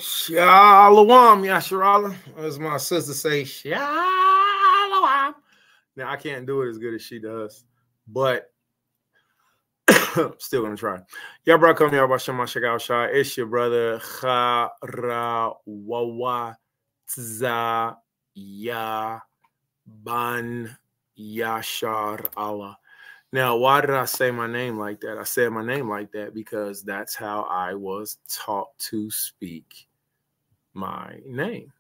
Shalom, Yasharala. As my sister say, Shalom. Now, I can't do it as good as she does, but still gonna try. Yeah, bro, come here. It's your brother Charawawa Tza Ya Ban Yashar Allah. Now, why did I say my name like that? I said my name like that because that's how I was taught to speak my name.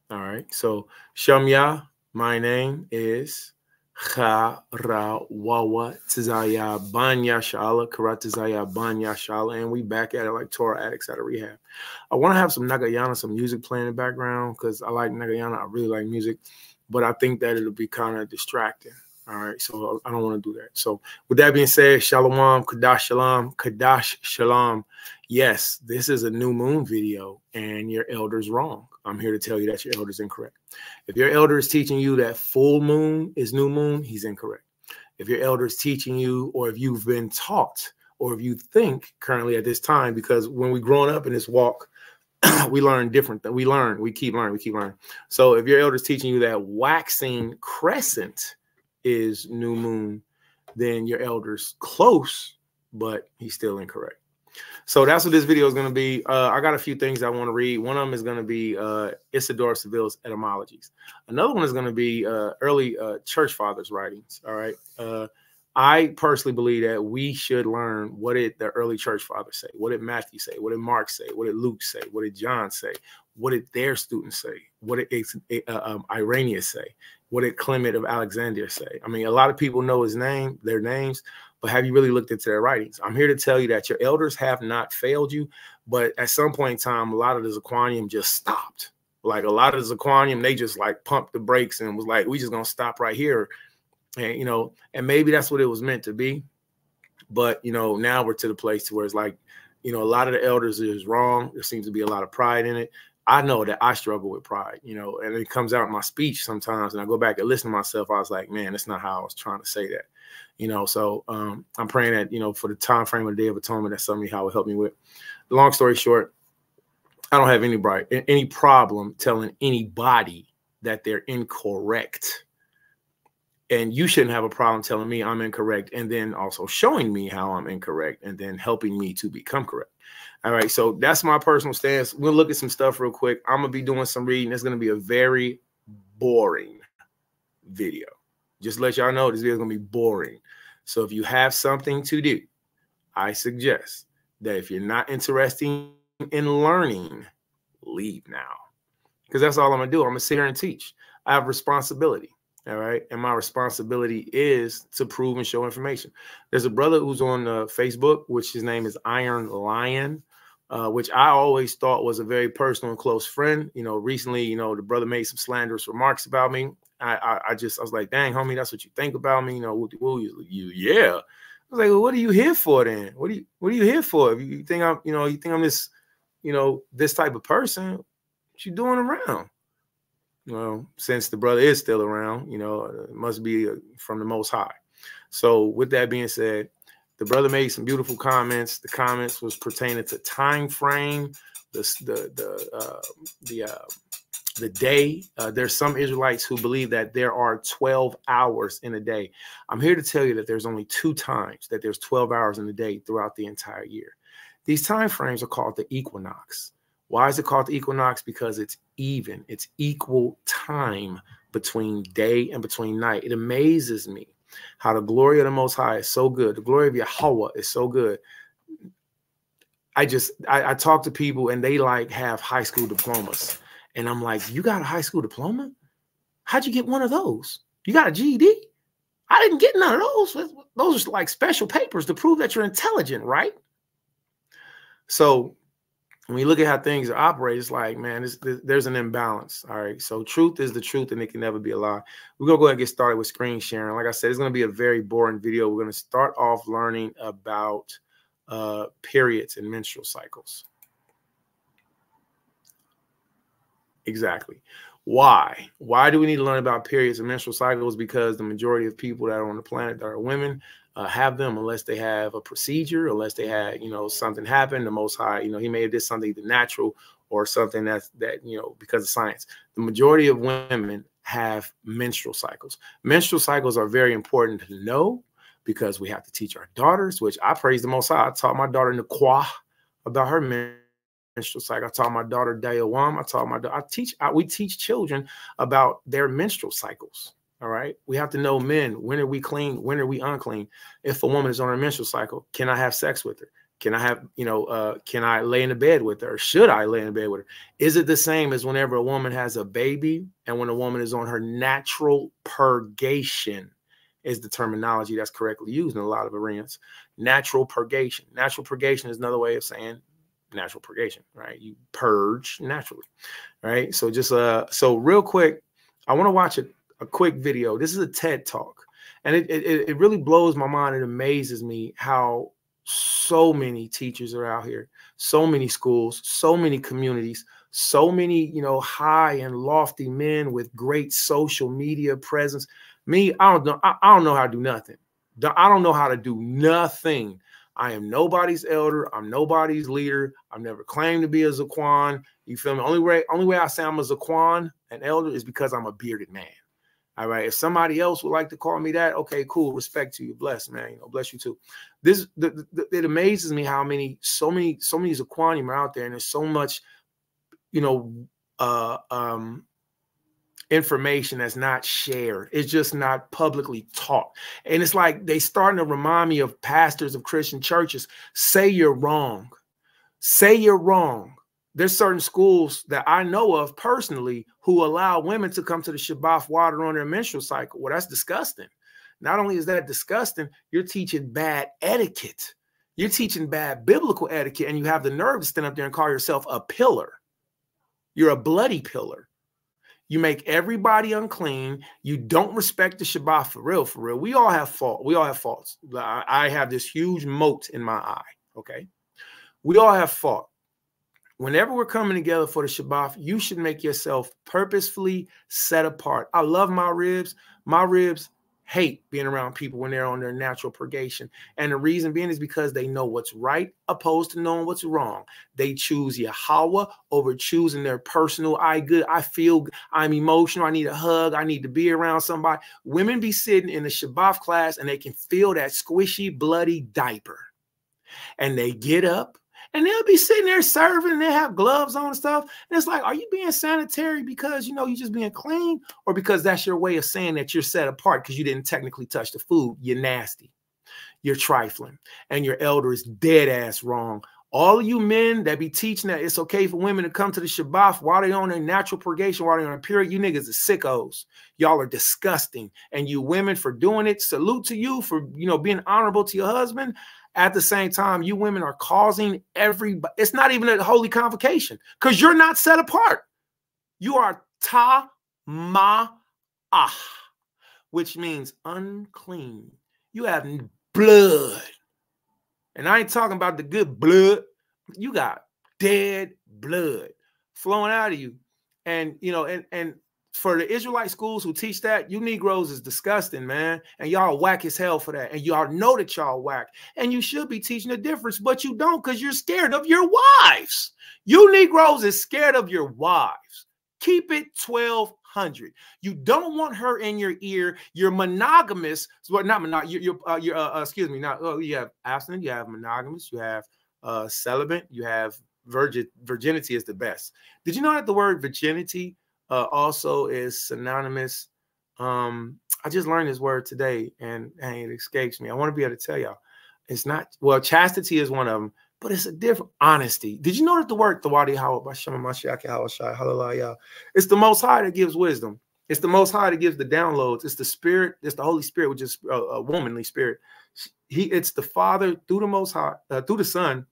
All right. So Shamya, my name is Charawawa Tizaya Banya Shala, Karatizaya Banya Shala, and we back at it like Torah addicts out of rehab. I want to have some Nagayana, some music playing in the background because I like Nagayana. I really like music, but I think that it'll be kind of distracting. All right, so I don't want to do that. So with that being said, Shalom, Kadash Shalom, Kadash Shalom. Yes, this is a new moon video, and your elder's wrong. I'm here to tell you that your elder's incorrect. If your elder is teaching you that full moon is new moon, he's incorrect. If your elder is teaching you, or if you've been taught, or if you think currently at this time, because when we're growing up in this walk, we learn different. We keep learning. So if your elder is teaching you that waxing crescent is new moon, then your elder's close, but he's still incorrect. So that's what this video is going to be. I got a few things I want to read. One of them is going to be Isidore Seville's etymologies. Another one is going to be early church fathers' writings. All right. I personally believe that we should learn what did the early church fathers say? What did Matthew say? What did Mark say? What did Luke say? What did John say? What did their students say? What did Irenaeus say? What did Clement of Alexandria say? I mean, a lot of people know their names, but have you really looked into their writings? I'm here to tell you that your elders have not failed you, but at some point in time, a lot of the Zaquanium just stopped. Like a lot of the Zaquanium, they just like pumped the brakes and was like, we just gonna stop right here. And, you know, and maybe that's what it was meant to be. But, you know, now we're to the place where it's like, you know, a lot of the elders is wrong. There seems to be a lot of pride in it. I know that I struggle with pride, you know, and it comes out in my speech sometimes. And I go back and listen to myself. I was like, man, that's not how I was trying to say that, you know. So I'm praying that, you know, for the time frame of the Day of Atonement, that's something how will help me with. Long story short, I don't have any problem telling anybody that they're incorrect. And you shouldn't have a problem telling me I'm incorrect and then also showing me how I'm incorrect and then helping me to become correct. All right, so that's my personal stance. We'll look at some stuff real quick. I'm going to be doing some reading. It's going to be a very boring video. Just to let y'all know, this video is going to be boring. So if you have something to do, I suggest that if you're not interested in learning, leave now. Because that's all I'm going to do. I'm going to sit here and teach. I have responsibility. All right. And my responsibility is to prove and show information. There's a brother who's on Facebook, which his name is Iron Lion, which I always thought was a very personal and close friend. You know, recently, you know, the brother made some slanderous remarks about me. I was like, dang, homie, that's what you think about me. You know, yeah. I was like, well, what are you here for then? What are you here for? If you think I'm this, you know, this type of person, what you doing around? Well, since the brother is still around, you know, it must be from the Most High. So with that being said, the brother made some beautiful comments. The comments was pertaining to time frame, the day. There's some Israelites who believe that there are 12 hours in a day. I'm here to tell you that there's only 2 times that there's 12 hours in a day throughout the entire year. These time frames are called the equinox. Why is it called the equinox? Because it's even. It's equal time between day and between night. It amazes me how the glory of the Most High is so good. The glory of Yahweh is so good. I talk to people and they like have high school diplomas. And I'm like, you got a high school diploma? How'd you get one of those? You got a GED? I didn't get none of those. Those are like special papers to prove that you're intelligent, right? So when you look at how things operate, it's like, man, there's an imbalance. All right. So truth is the truth and it can never be a lie. We're going to go ahead and get started with screen sharing. Like I said, it's going to be a very boring video. We're going to start off learning about periods and menstrual cycles. Exactly. Why? Why do we need to learn about periods and menstrual cycles? Because the majority of people that are on the planet that are women have them unless they have a procedure, unless they had, something happened. The Most High, he may have did something either natural or something that because of science. The majority of women have menstrual cycles. Menstrual cycles are very important to know because we have to teach our daughters, which I praise the Most High. I taught my daughter Nakwa about her menstrual cycle. I taught my daughter Dayawam. I taught my daughter. We teach children about their menstrual cycles. All right. We have to know, men, when are we clean? When are we unclean? If a woman is on her menstrual cycle, can I have sex with her? Can I have, can I lay in the bed with her? Or should I lay in the bed with her? Is it the same as whenever a woman has a baby and when a woman is on her natural purgation is the terminology that's correctly used in a lot of arenas. Natural purgation. Natural purgation is another way of saying natural purgation, right? You purge naturally, right? So just, so real quick, I want to watch a quick video. This is a TED Talk, and it really blows my mind. It amazes me how so many teachers are out here, so many schools, so many communities, so many, high and lofty men with great social media presence. Me, I don't know. I don't know how to do nothing. I don't know how to do nothing. I am nobody's elder. I'm nobody's leader. I've never claimed to be a Zaquan. You feel me? Only way I say I'm a Zaquan, an elder, is because I'm a bearded man. All right. If somebody else would like to call me that, okay, cool. Respect to you. Bless, man. Bless you too. It amazes me how so many Zaquanim are out there, and there's so much, information that's not shared. It's just not publicly taught. And it's like they starting to remind me of pastors of Christian churches. Say you're wrong. Say you're wrong. There's certain schools that I know of personally who allow women to come to the Shabbat water on their menstrual cycle. Well, that's disgusting. Not only is that disgusting, you're teaching bad etiquette. You're teaching bad biblical etiquette, and you have the nerve to stand up there and call yourself a pillar. You're a bloody pillar. You make everybody unclean. You don't respect the Shabbat for real, for real. We all have fault. We all have faults. I have this huge mote in my eye, okay? We all have fault. Whenever we're coming together for the Shabbat, you should make yourself purposefully set apart. I love my ribs. My ribs hate being around people when they're on their natural purgation. And the reason being is because they know what's right opposed to knowing what's wrong. They choose Yahweh over choosing their personal, I feel, I'm emotional, I need a hug, I need to be around somebody. Women be sitting in the Shabbat class and they can feel that squishy, bloody diaper. And they get up. And they'll be sitting there serving and they have gloves on and stuff. And it's like, are you being sanitary because, you just being clean, or because that's your way of saying that you're set apart because you didn't technically touch the food? You're nasty. You're trifling. And your elder is dead ass wrong. All of you men that be teaching that it's okay for women to come to the Shabbat while they're on their natural purgation, while they're on a period, you niggas are sickos. Y'all are disgusting. And you women for doing it, salute to you for, being honorable to your husband. At the same time, you women are causing everybody. It's not even a holy convocation because you're not set apart. You are ta-ma-ah, which means unclean. You have blood. And I ain't talking about the good blood. You got dead blood flowing out of you. And, and for the Israelite schools who teach that, you Negroes is disgusting, man. And y'all whack as hell for that. And y'all know that y'all whack. And you should be teaching the difference, but you don't because you're scared of your wives. You Negroes is scared of your wives. Keep it 1200. You don't want her in your ear. You're monogamous. Well, not monogamous. Excuse me. You have abstinent. You have monogamous. You have celibate. You have virginity is the best. Did you know that the word virginity also is synonymous? I just learned this word today, and it escapes me. I want to be able to tell y'all. It's not, well, chastity is one of them, but it's a different honesty. Did you know that the word it's the Most High that gives wisdom. It's the Most High that gives the downloads. It's the Spirit. It's the Holy Spirit, which is a womanly spirit. It's the Father through the Most High, through the Son,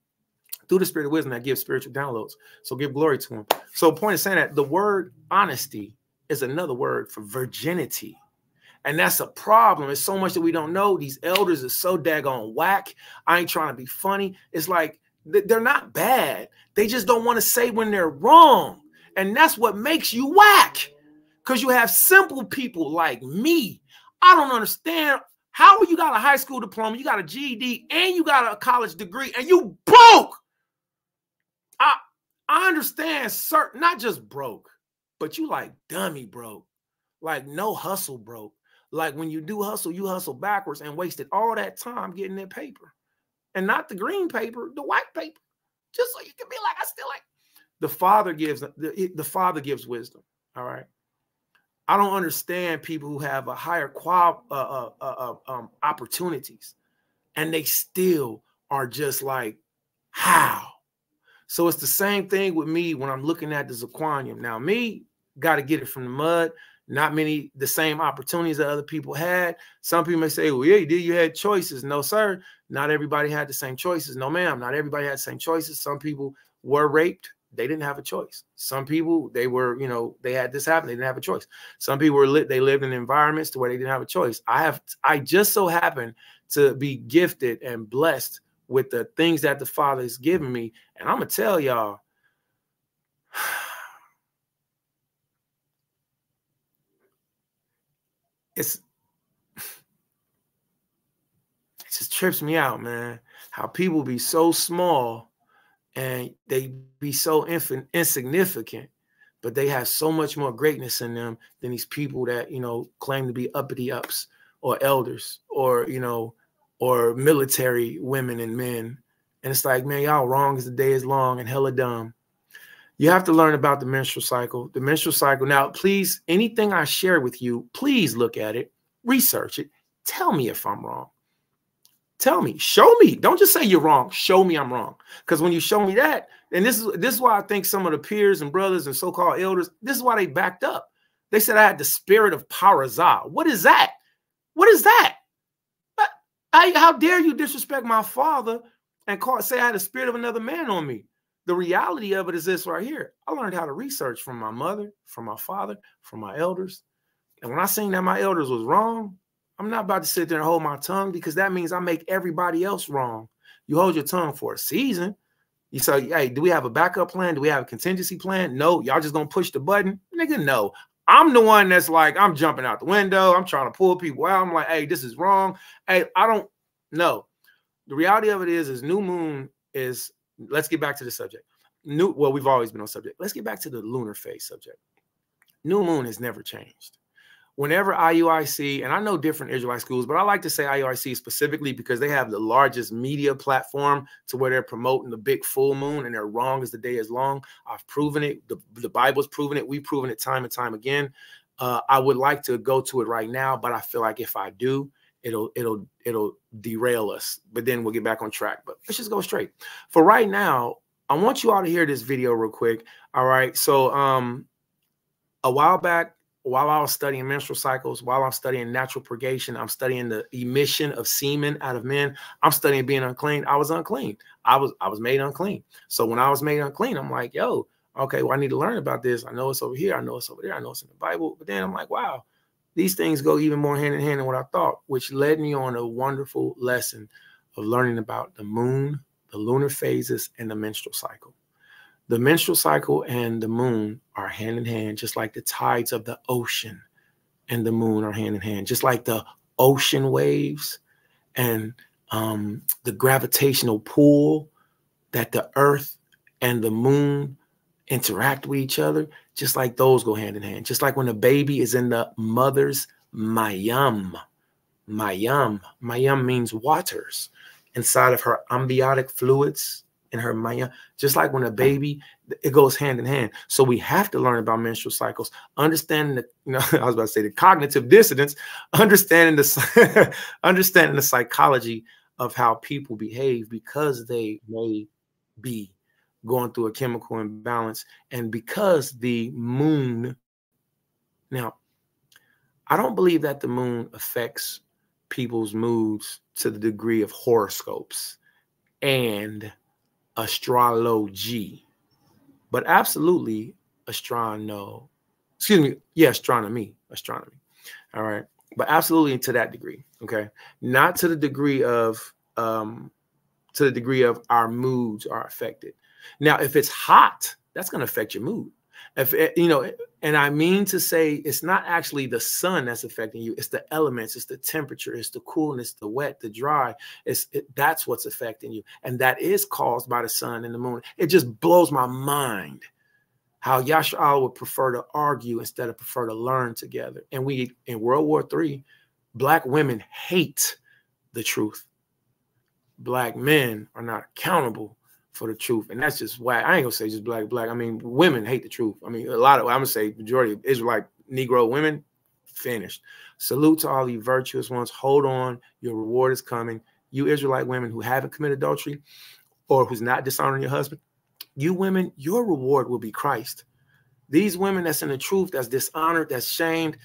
through the Spirit of wisdom that gives spiritual downloads. So give glory to him. So point is saying that the word honesty is another word for virginity. And that's a problem. It's so much that we don't know. These elders are so daggone whack. I ain't trying to be funny. It's like they're not bad. They just don't want to say when they're wrong. And that's what makes you whack. Because you have simple people like me. I don't understand How you got a high school diploma, you got a GED, and you got a college degree, and you broke? I understand, sir, not just broke, but you like dummy broke, like no hustle broke. Like when you do hustle, you hustle backwards and wasted all that time getting that paper. And not the green paper, the white paper. Just so you can be like, I still like. The Father gives wisdom. All right. I don't understand people who have a higher opportunities, and they still are just like, how? So it's the same thing with me when I'm looking at the Zaquanium. Now, me, got to get it from the mud. Not many, the same opportunities that other people had. Some people may say, well, yeah, you did. You had choices. No, sir. Not everybody had the same choices. No, ma'am. Not everybody had the same choices. Some people were raped. They didn't have a choice. Some people, they were, you know, they had this happen. They didn't have a choice. Some people were they lived in environments to where they didn't have a choice. I just so happen to be gifted and blessed with the things that the Father has given me. And I'm going to tell y'all, it just trips me out, man, how people be so small and they be so insignificant, but they have so much more greatness in them than these people that, you know, claim to be uppity ups or elders or, you know, or military women and men. And it's like, man, y'all wrong as the day is long and hella dumb. You have to learn about the menstrual cycle. The menstrual cycle. Now, please, anything I share with you, please look at it, research it. Tell me if I'm wrong. Tell me, show me. Don't just say you're wrong. Show me I'm wrong. Because when you show me that, and this is why I think some of the peers and brothers and so-called elders, this is why they backed up. They said I had the spirit of parazah. What is that? What is that? How dare you disrespect my Father and say I had the spirit of another man on me? The reality of it is this right here. I learned how to research from my mother, from my father, from my elders. And when I seen that my elders was wrong, I'm not about to sit there and hold my tongue, because that means I make everybody else wrong. You hold your tongue for a season. You say, hey, do we have a backup plan? Do we have a contingency plan? No. Y'all just going to push the button? Nigga, no. I'm the one that's like, I'm jumping out the window. I'm trying to pull people out. I'm like, hey, this is wrong. Hey, I don't know. The reality of it is new moon is, let's get back to the subject. Well, we've always been on subject. Let's get back to the lunar phase subject. New moon has never changed. Whenever IUIC, and I know different Israelite schools, but I like to say IUIC specifically because they have the largest media platform to where they're promoting the big full moon, and they're wrong as the day is long. I've proven it. The Bible's proven it. We've proven it time and time again. I would like to go to it right now, but I feel like if I do, it'll derail us. But then we'll get back on track. But let's just go straight. For right now, I want you all to hear this video real quick. All right. So a while back, while I was studying menstrual cycles, while I'm studying natural purgation, I'm studying the emission of semen out of men. I'm studying being unclean. I was unclean. I was made unclean. So when I was made unclean, I'm like, yo, okay, well, I need to learn about this. I know it's over here. I know it's over there. I know it's in the Bible. But then I'm like, wow, these things go even more hand in hand than what I thought, which led me on a wonderful lesson of learning about the moon, the lunar phases, and the menstrual cycle. The menstrual cycle and the moon are hand in hand, just like the tides of the ocean and the moon are hand in hand, just like the ocean waves and the gravitational pull that the earth and the moon interact with each other, just like those go hand in hand. Just like when a baby is in the mother's mayam. Mayam means waters inside of her amniotic fluids. In her maya, just like when a baby, it goes hand in hand. So we have to learn about menstrual cycles, understanding the, I was about to say the cognitive dissonance, understanding the understanding the psychology of how people behave because they may be going through a chemical imbalance, and because the moon. Now, I don't believe that the moon affects people's moods to the degree of horoscopes and astrology, but absolutely astronomy. All right. But absolutely to that degree. Okay. Not to the degree of our moods are affected. Now, if it's hot, that's going to affect your mood. If you know, and I mean to say it's not actually the sun that's affecting you, it's the elements, it's the temperature, it's the coolness, the wet, the dry. That's what's affecting you. And that is caused by the sun and the moon. It just blows my mind how Yasha'Allah would prefer to argue instead of prefer to learn together. And we, in World War III, Black women hate the truth. Black men are not accountable for the truth. And that's just why I ain't gonna say just black. I mean, women hate the truth. I mean, a lot of, I'm gonna say majority of Israelite Negro women, finished. Salute to all you virtuous ones. Hold on, your reward is coming. You Israelite women who haven't committed adultery or who's not dishonoring your husband, you women, your reward will be Christ. These women that's in the truth, that's dishonored, that's shamed,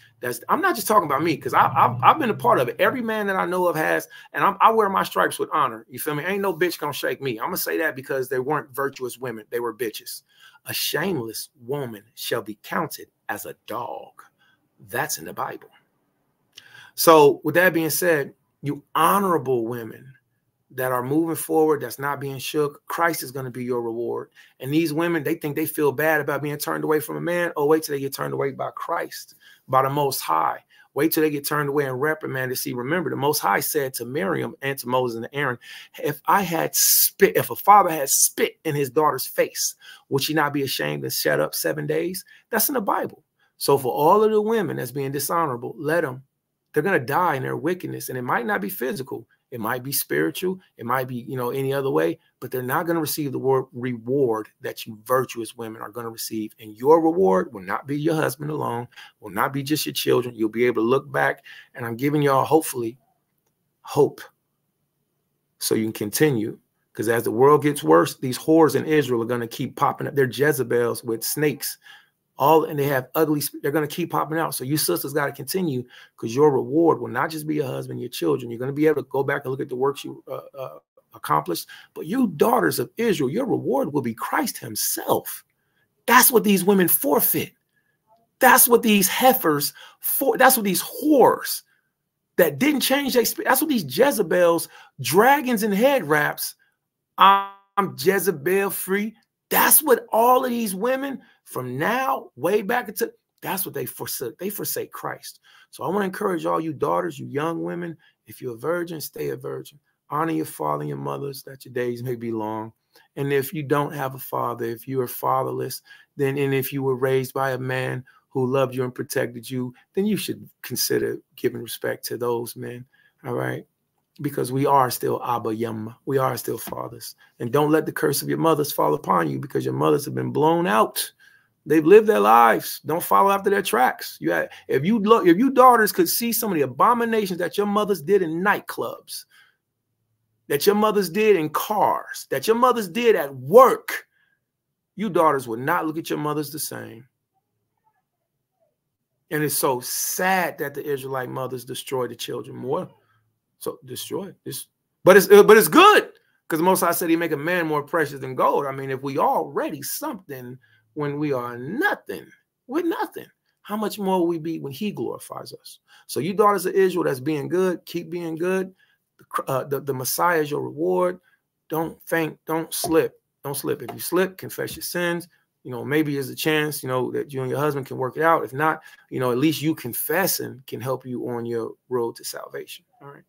I'm not just talking about me, because I've been a part of it. Every man that I know of has, and I wear my stripes with honor. You feel me? Ain't no bitch gonna shake me. I'm gonna say that because they weren't virtuous women. They were bitches. A shameless woman shall be counted as a dog. That's in the Bible. So with that being said, you honorable women that are moving forward, that's not being shook, Christ is going to be your reward. And these women, they think they feel bad about being turned away from a man. Oh, wait till they get turned away by Christ, by the Most High. Wait till they get turned away and reprimanded. See, remember, the Most High said to Miriam and to Moses and Aaron, if a father had spit in his daughter's face, would she not be ashamed and shut up 7 days? That's in the Bible. So for all of the women that's being dishonorable, let them. They're going to die in their wickedness. And it might not be physical. It might be spiritual. It might be, you know, any other way, but they're not going to receive the reward that you virtuous women are going to receive. And your reward will not be your husband alone, will not be just your children. You'll be able to look back, and I'm giving y'all, hopefully, hope so you can continue. Because as the world gets worse, these whores in Israel are going to keep popping up. They're Jezebels with snakes. And they have ugly, they're going to keep popping out. So you sisters got to continue, because your reward will not just be your husband, your children. You're going to be able to go back and look at the works you accomplished. But you daughters of Israel, your reward will be Christ himself. That's what these women forfeit. That's what these heifers, that's what these whores that didn't change their spirit. That's what these Jezebels, dragons and head wraps. I'm Jezebel free. That's what all of these women from now way back into, that's what they forsake. They forsake Christ. So I want to encourage all you daughters, you young women, if you're a virgin, stay a virgin. Honor your father and your mothers, that your days may be long. And if you don't have a father, if you are fatherless, then, and if you were raised by a man who loved you and protected you, then you should consider giving respect to those men. All right. Because we are still Abba Yamma. We are still fathers. And don't let the curse of your mothers fall upon you, because your mothers have been blown out. They've lived their lives. Don't follow after their tracks. If you daughters could see some of the abominations that your mothers did in nightclubs, that your mothers did in cars, that your mothers did at work, you daughters would not look at your mothers the same. And it's so sad that the Israelite mothers destroy the children more. So destroy this, but it's good, because the Most High said he make a man more precious than gold. I mean, if we already something when we are nothing, we're nothing. How much more will we be when he glorifies us? So you daughters of Israel that's being good, keep being good. The Messiah is your reward. Don't faint, don't slip. Don't slip. If you slip, confess your sins. You know, maybe there's a chance, you know, that you and your husband can work it out. If not, you know, at least you confessing can help you on your road to salvation. All right.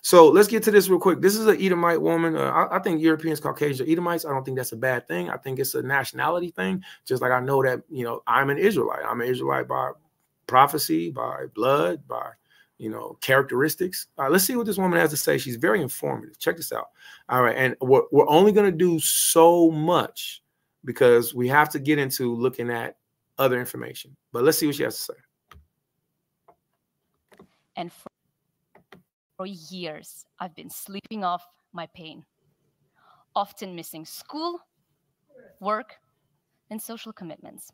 So let's get to this real quick. This is an Edomite woman. I think Europeans, Caucasians are Edomites. I don't think that's a bad thing. I think it's a nationality thing. Just like I know that, you know, I'm an Israelite. I'm an Israelite by prophecy, by blood, by, you know, characteristics. Let's see what this woman has to say. She's very informative. Check this out. All right. And we're only going to do so much, because we have to get into looking at other information. But let's see what she has to say. And for years, I've been sleeping off my pain, often missing school, work, and social commitments.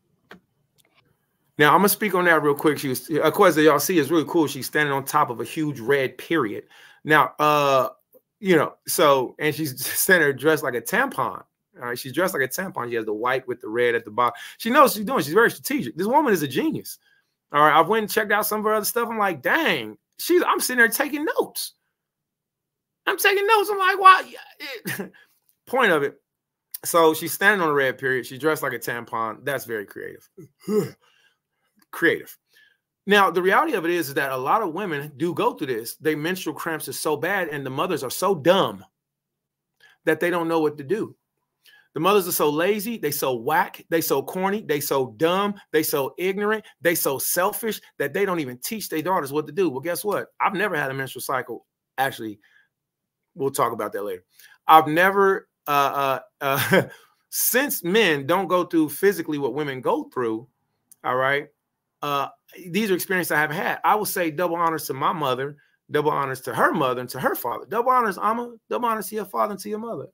Now, I'm going to speak on that real quick. She was, of course, y'all see, it's really cool. She's standing on top of a huge red period. Now, you know, so, and she's standing there dressed like a tampon. All right, she's dressed like a tampon. She has the white with the red at the bottom. She knows what she's doing. She's very strategic. This woman is a genius. All right, I've went and checked out some of her other stuff. I'm like, dang, I'm sitting there taking notes. I'm taking notes. I'm like, why? Point of it, So she's standing on a red period. She's dressed like a tampon. That's very creative. Creative. Now, the reality of it is that a lot of women do go through this. Their menstrual cramps is so bad, and the mothers are so dumb that they don't know what to do. The mothers are so lazy, they so whack, they so corny, they so dumb, they so ignorant, they so selfish that they don't even teach their daughters what to do. Well, guess what? I've never had a menstrual cycle. Actually, we'll talk about that later. I've never, since men don't go through physically what women go through, all right, these are experiences I haven't had. I will say double honors to my mother, double honors to her mother and to her father. Double honors, Amma, double honors to your father and to your mother.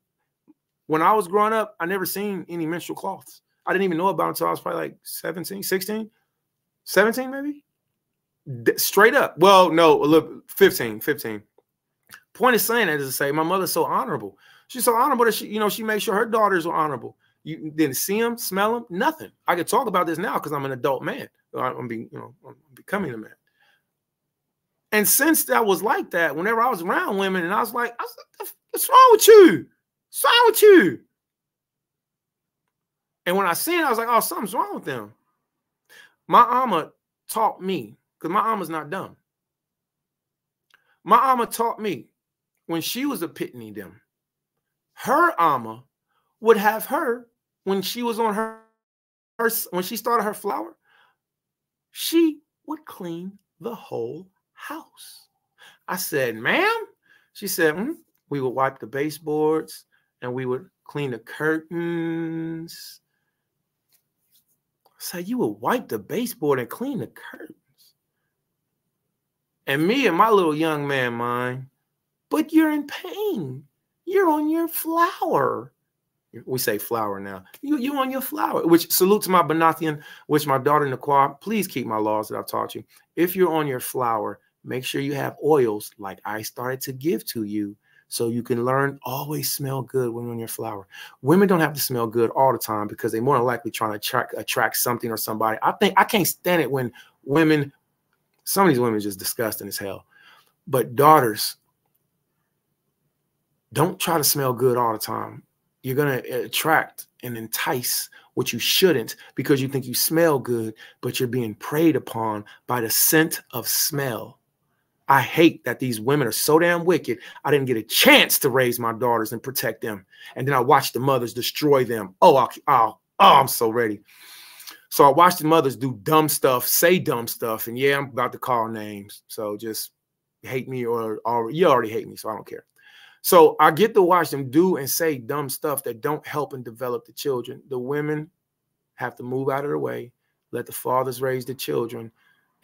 When I was growing up, I never seen any menstrual cloths. I didn't even know about it until I was probably like 17, 16, 17 maybe. Straight up. Well, no, look, 15. Point of saying that is to say my mother's so honorable. She's so honorable that she made sure her daughters were honorable. You didn't see them, smell them, nothing. I could talk about this now because I'm an adult man. I'm becoming a man. And since that was like that, whenever I was around women and I was like, what's wrong with you? What's wrong with you? And when I seen it, I was like, oh, something's wrong with them. My Amma taught me, because my Amma's not dumb. My Amma taught me when she was epitomizing them, her Amma would have her, when she was on her when she started her flower, she would clean the whole house. I said, ma'am? She said, we would wipe the baseboards and we would clean the curtains. I said, you would wipe the baseboard and clean the curtains? And me and my little young man mind, but you're in pain. You're on your flower. We say flower now. You on your flower, which salute to my Benathian, which my daughter Naquan, please keep my laws that I've taught you. If you're on your flower, make sure you have oils like I started to give to you so you can learn, always smell good when you're on your flower. Women don't have to smell good all the time because they're more than likely trying to attract something or somebody. I can't stand it when women, some of these women are just disgusting as hell. But daughters, don't try to smell good all the time. You're going to attract and entice what you shouldn't because you think you smell good, but you're being preyed upon by the scent of smell. I hate that these women are so damn wicked. I didn't get a chance to raise my daughters and protect them. And then I watched the mothers destroy them. I'm so ready. So I watched the mothers do dumb stuff, say dumb stuff. And yeah, I'm about to call names. So just hate me or you already hate me, so I don't care. So I get to watch them do and say dumb stuff that don't help and develop the children. The women have to move out of the way, let the fathers raise the children,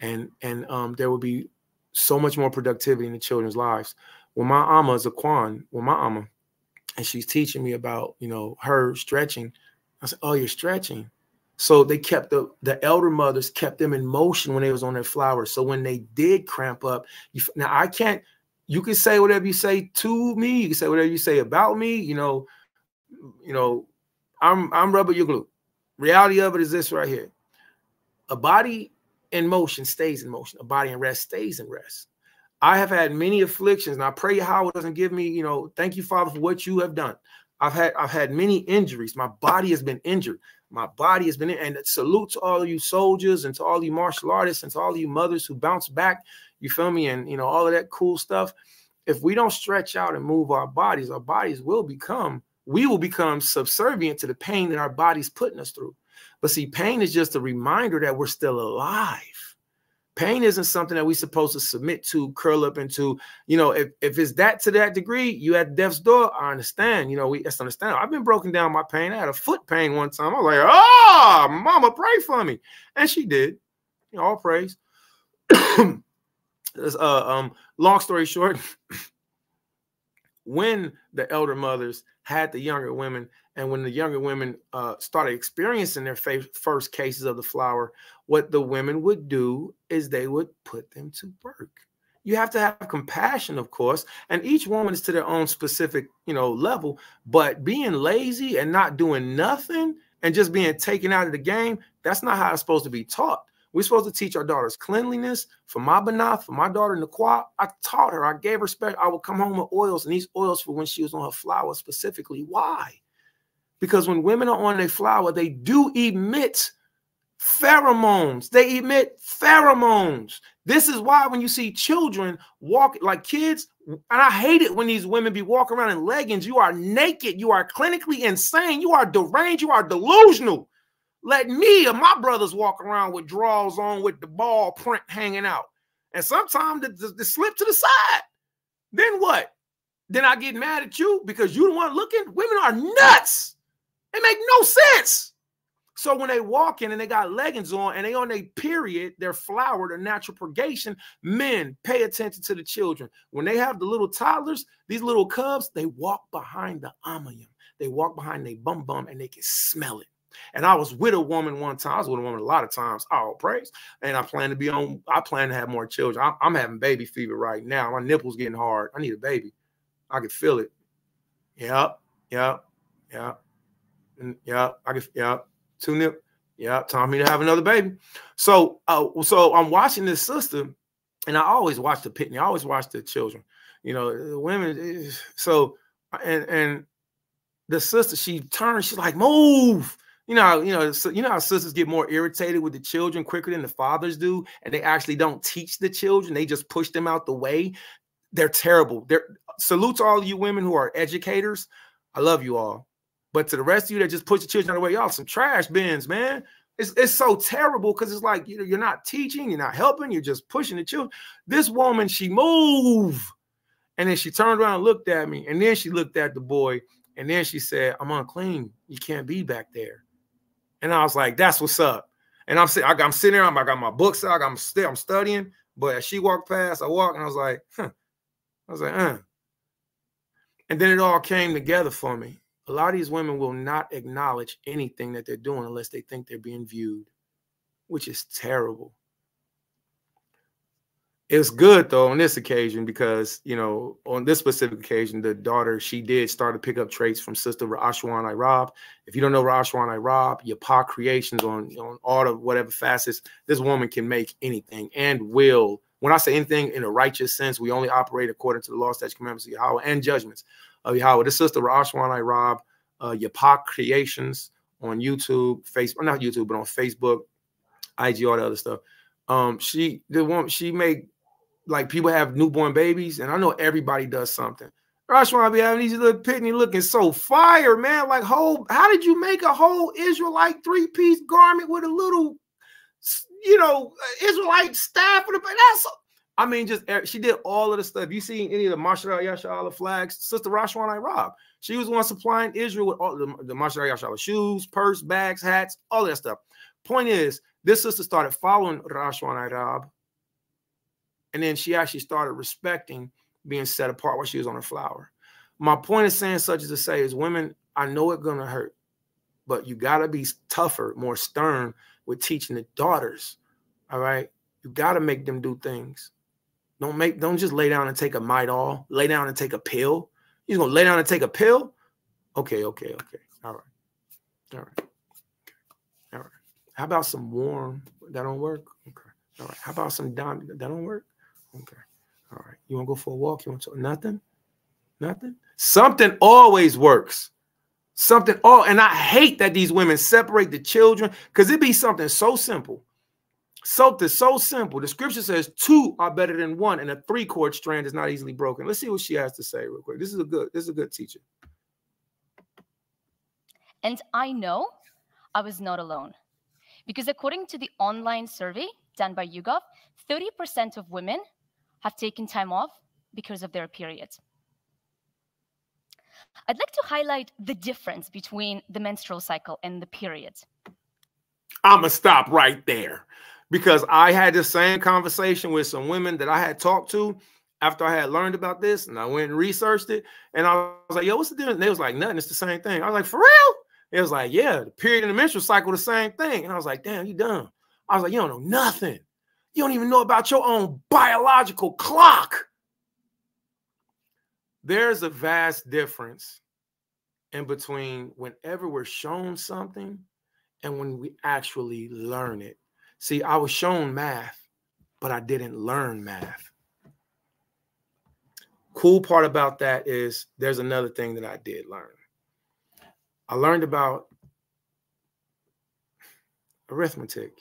and there will be so much more productivity in the children's lives. When my Amma is a Kwan, and she's teaching me about, her stretching, I said, oh, you're stretching. So they kept the elder mothers kept them in motion when they was on their flowers. So when they did cramp up, now I can't. You can say whatever you say to me. You can say whatever you say about me. I'm rubber, you glue. Reality of it is this right here. A body in motion stays in motion. A body in rest stays in rest. I have had many afflictions, and I pray Yahweh doesn't give me, thank you, Father, for what you have done. I've had many injuries. My body has been injured. My body has been, and salute to all of you soldiers and to all you martial artists and to all of you mothers who bounce back. You feel me? And, all of that cool stuff. If we don't stretch out and move our bodies will become subservient to the pain that our body's putting us through. But see, pain is just a reminder that we're still alive. Pain isn't something that we're supposed to submit to, curl up into. If it's that to that degree, you at death's door, I understand. That's understandable. I've been broken down by pain. I had a foot pain one time. I was like, mama, pray for me. And she did. All praise. Long story short, when the elder mothers had the younger women, and when the younger women started experiencing their first cases of the flower, what the women would do is they would put them to work. You have to have compassion, of course, and each woman is to their own specific, level. But being lazy and not doing nothing and just being taken out of the game, that's not how it's supposed to be taught. We're supposed to teach our daughters cleanliness. For my Banath, for my daughter Naquan, I taught her. I gave her respect. I would come home with oils, and these oils for when she was on her flower specifically. Why? Because when women are on their flower, they do emit pheromones. They emit pheromones. This is why when you see children walk like kids, and I hate it when these women be walking around in leggings, you are naked, you are clinically insane, you are deranged, you are delusional. Let me or my brothers walk around with drawers on with the ball print hanging out. And sometimes the slip to the side. Then what? Then I get mad at you because you the one looking. Women are nuts. They make no sense. So when they walk in and they got leggings on and they on their period, their flower, their natural purgation, men, pay attention to the children. When they have the little toddlers, these little cubs, they walk behind the amayim. They walk behind their bum bum and they can smell it. And I was with a woman one time. I was with a woman a lot of times. Oh, praise. And I plan to have more children. I'm having baby fever right now. My nipples getting hard. I need a baby. I can feel it. Yep. Time for me to have another baby. So I'm watching this sister, and I always watch the pitney. I always watch the children. You know, the women. So and the sister, she turns. She's like, move. You know how sisters get more irritated with the children quicker than the fathers do, and they actually don't teach the children. They just push them out the way. They're terrible. Salute to all of you women who are educators. I love you all. But to the rest of you that just push the children out of the way, y'all some trash bins, man. It's so terrible because it's like you're not teaching, you're not helping, you're just pushing the children. This woman, she moved. And then she turned around and looked at me. And then she looked at the boy. And then she said, I'm unclean. You can't be back there. And I was like, that's what's up. And I'm sitting there, I got my books out, I'm studying. But as she walked past, I walked and I was like, And then it all came together for me. A lot of these women will not acknowledge anything that they're doing unless they think they're being viewed, which is terrible. It's good, though, on this occasion because, on this specific occasion, the daughter, she did start to pick up traits from Sister Ra'ashwan Irab. If you don't know Ra'ashwan Irab, Yapa Creations on all the whatever facets, this woman can make anything and will. When I say anything in a righteous sense, we only operate according to the law, statutes, commandments of Yahweh and judgments of Yahweh. This Sister Ra'ashwan Irab, Yapa Creations on YouTube, Facebook, not YouTube, but on Facebook, IG, all the other stuff. She made, like, people have newborn babies, and I know everybody does something. Rashwan be having these little pitney looking so fire, man. Like, how did you make a whole Israelite 3-piece garment with a little, Israelite staff? She did all of the stuff. You see any of the Mashra Yashala flags? Sister Rashwan Irab. She was the one supplying Israel with all the Mashra Yashala shoes, purse, bags, hats, all that stuff. Point is, this sister started following Rashwan Irab. And then she actually started respecting being set apart while she was on her flower. My point of saying such as to say is, women, I know it's going to hurt, but you got to be tougher, more stern with teaching the daughters. All right. You got to make them do things. Don't just lay down and take a Midol, lay down and take a pill. You're going to lay down and take a pill? Okay. All right. How about some warm? That don't work? Okay. All right. How about some down? That don't work? Okay. All right. You want to go for a walk? You want to nothing? Something always works. And I hate that these women separate the children because it be something so simple. Something so simple. The scripture says 2 are better than 1, and a 3-cord strand is not easily broken. Let's see what she has to say real quick. This is a good teacher. And I know I was not alone, because according to the online survey done by YouGov, 30% of women have taken time off because of their periods. I'd like to highlight the difference between the menstrual cycle and the periods. I'm going to stop right there because I had the same conversation with some women that I had talked to after I had learned about this, and I went and researched it, and I was like, yo, what's the difference? And they was like, nothing, it's the same thing. I was like, for real? It was like, yeah, the period and the menstrual cycle, the same thing. And I was like, damn, you dumb. I was like, you don't know nothing. You don't even know about your own biological clock. There's a vast difference in between whenever we're shown something and when we actually learn it. See, I was shown math, but I didn't learn math. Cool part about that is there's another thing that I did learn. I learned about arithmetic,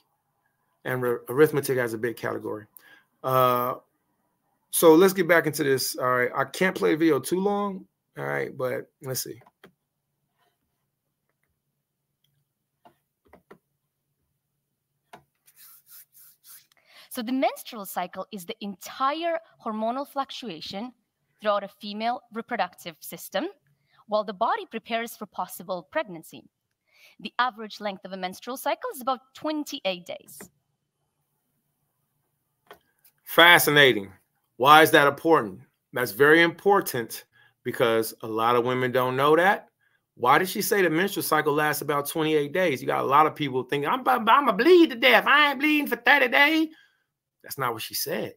and arithmetic has a big category. So let's get back into this. All right, I can't play the video too long. All right, but let's see. So the menstrual cycle is the entire hormonal fluctuation throughout a female reproductive system while the body prepares for possible pregnancy. The average length of a menstrual cycle is about 28 days. Fascinating. Why is that important? That's very important because a lot of women don't know that. Why did she say the menstrual cycle lasts about 28 days? You got a lot of people thinking, I'm going to bleed to death. I ain't bleeding for 30 days. That's not what she said.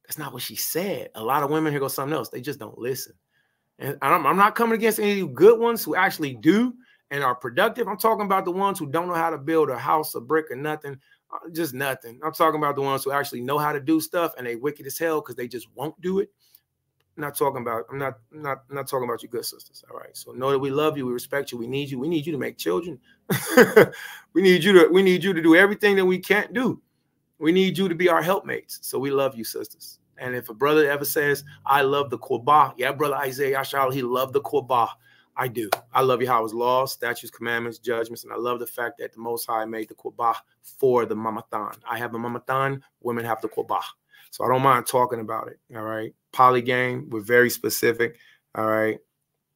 That's not what she said. A lot of women, here goes something else. They just don't listen. And I'm not coming against any of you good ones who actually do and are productive. I'm talking about the ones who don't know how to build a house, a brick, or nothing. Just nothing. I'm talking about the ones who actually know how to do stuff and they wicked as hell because they just won't do it. I'm not talking about you good sisters. All right. So know that we love you, we respect you, we need you. We need you to make children. we need you to do everything that we can't do. We need you to be our helpmates. So we love you, sisters. And if a brother ever says, I love the Qurbah, yeah, brother Isaiah Yashal, he loved the Qurbah. I do. I love Yahweh's laws, statutes, commandments, judgments, and I love the fact that the Most High made the Qurbah for the Mamathan. I have a Mamathan, women have the Qurbah. So I don't mind talking about it, all right? Polygame, we're very specific, all right?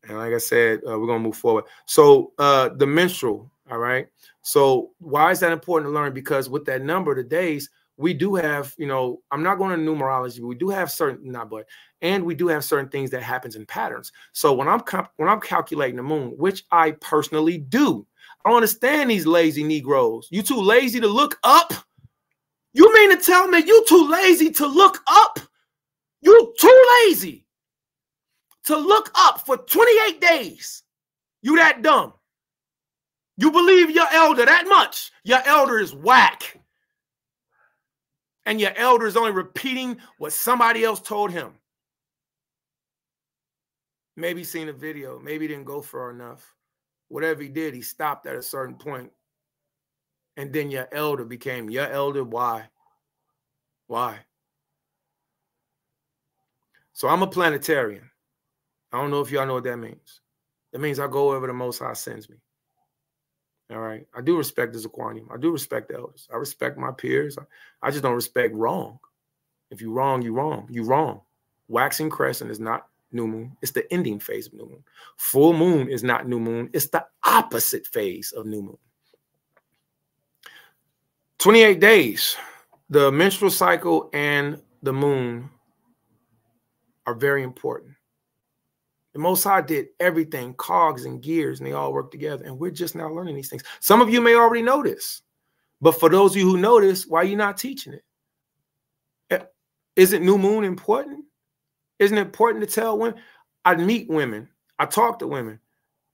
And like I said, we're going to move forward. So the menstrual, all right? So why is that important to learn? Because with that number, the days, we do have, you know, I'm not going to numerology, but we do have certain, and we do have certain things that happens in patterns. So when I'm calculating the moon, which I personally do, I don't understand these lazy Negroes. You too lazy to look up? You mean to tell me you too lazy to look up? You too lazy to look up for 28 days. You that dumb. You believe your elder that much. Your elder is whack. And your elder is only repeating what somebody else told him. Maybe seen a video. Maybe he didn't go far enough. Whatever he did, he stopped at a certain point. And then your elder became your elder. Why? Why? So I'm a planetarian. I don't know if y'all know what that means. That means I go wherever the Most High sends me. All right. I do respect the Zaquanium. I do respect the elders. I respect my peers. I just don't respect wrong. If you wrong, you wrong. You wrong. Waxing crescent is not new moon. It's the ending phase of new moon. Full moon is not new moon. It's the opposite phase of new moon. 28 days. The menstrual cycle and the moon are very important. The Most High did everything, cogs and gears, and they all work together. And we're just now learning these things. Some of you may already know this. But for those of you who know this, why are you not teaching it? Isn't new moon important? Isn't it important to tell women? I meet women. I talk to women.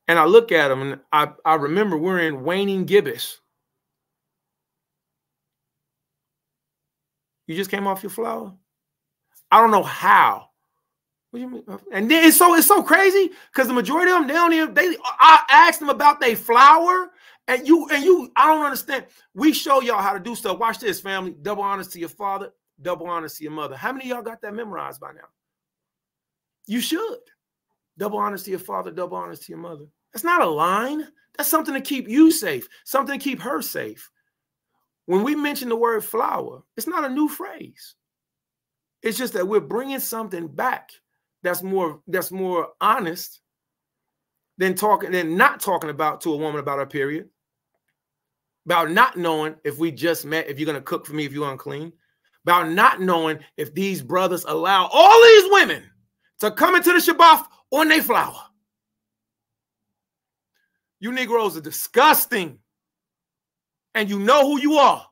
And I look at them. And I remember we're in waning gibbous. You just came off your flower? I don't know how. What do you mean? And then it's so crazy because the majority of them, I asked them about their flower, and you, I don't understand. We show y'all how to do stuff. Watch this, family. Double honors to your father, double honors to your mother. How many of y'all got that memorized by now? You should. Double honors to your father, double honors to your mother. That's not a line. That's something to keep you safe, something to keep her safe. When we mention the word flower, it's not a new phrase. It's just that we're bringing something back that's more honest than not talking about to a woman about her period, about not knowing if we just met, if you're going to cook for me, if you're unclean, about not knowing if these brothers allow all these women to come into the Shabbat on their flower. You Negroes are disgusting. And you know who you are.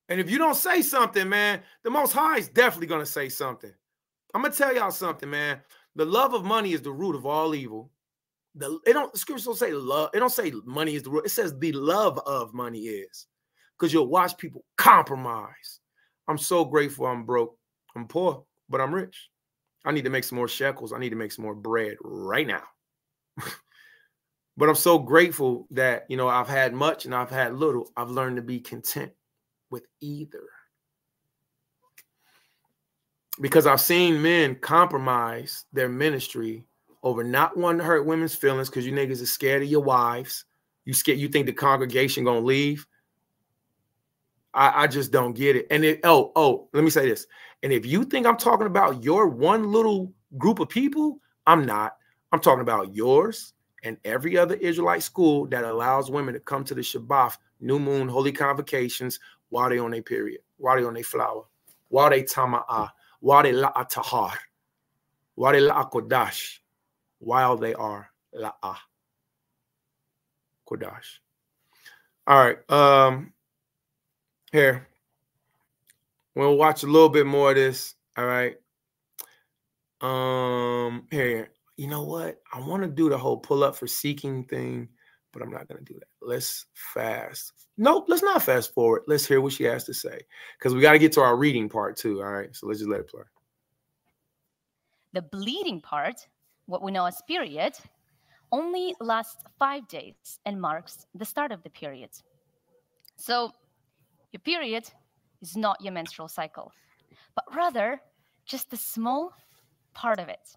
And if you don't say something, man, the Most High is definitely going to say something. I'm going to tell y'all something, man. The love of money is the root of all evil. The scriptures don't say love. It don't say money is the root. It says the love of money is. Because you'll watch people compromise. I'm so grateful I'm broke. I'm poor, but I'm rich. I need to make some more shekels. I need to make some more bread right now. But I'm so grateful that, you know, I've had much and I've had little. I've learned to be content with either. Because I've seen men compromise their ministry over not wanting to hurt women's feelings because you niggas are scared of your wives. You scared, you think the congregation gonna leave. I just don't get it. And let me say this. And if you think I'm talking about your one little group of people, I'm not. I'm talking about yours and every other Israelite school that allows women to come to the Shabbat, new moon, holy convocations while they on their period, while they on their flower, while they tama'ah, while they la'atahar, while they la'akodash, while they are la'ah kodash. All right. Here. We'll watch a little bit more of this. All right. Here. You know what? I want to do the whole pull up for seeking thing, but I'm not going to do that. Let's fast. Nope, let's not fast forward. Let's hear what she has to say because we got to get to our reading part too. All right. So let's just let it play. The bleeding part, what we know as period, only lasts 5 days and marks the start of the period. So your period is not your menstrual cycle, but rather just a small part of it.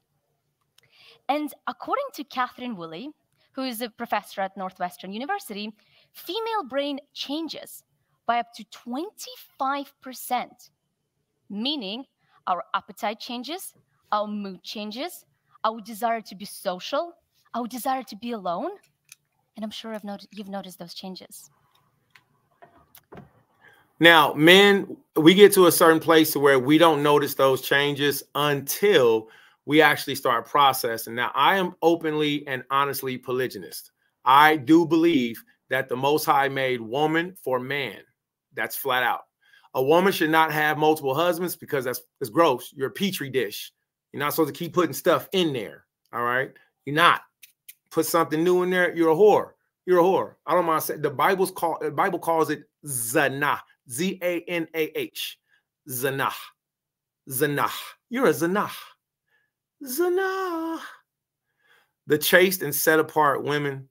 And according to Catherine Woolley, who is a professor at Northwestern University, female brain changes by up to 25%, meaning our appetite changes, our mood changes, our desire to be social, our desire to be alone. And I'm sure you've noticed those changes. Now, men, we get to a certain place to where we don't notice those changes until we actually start processing. Now, I am openly and honestly polygynist. I do believe that the Most High made woman for man. That's flat out. A woman should not have multiple husbands because that's gross. You're a petri dish. You're not supposed to keep putting stuff in there. All right. You're not. Put something new in there. You're a whore. You're a whore. I don't mind saying the Bible calls it zanah. Z-A-N-A-H. Zanah. Zanah. You're a zanah. Zanah. The chaste and set apart women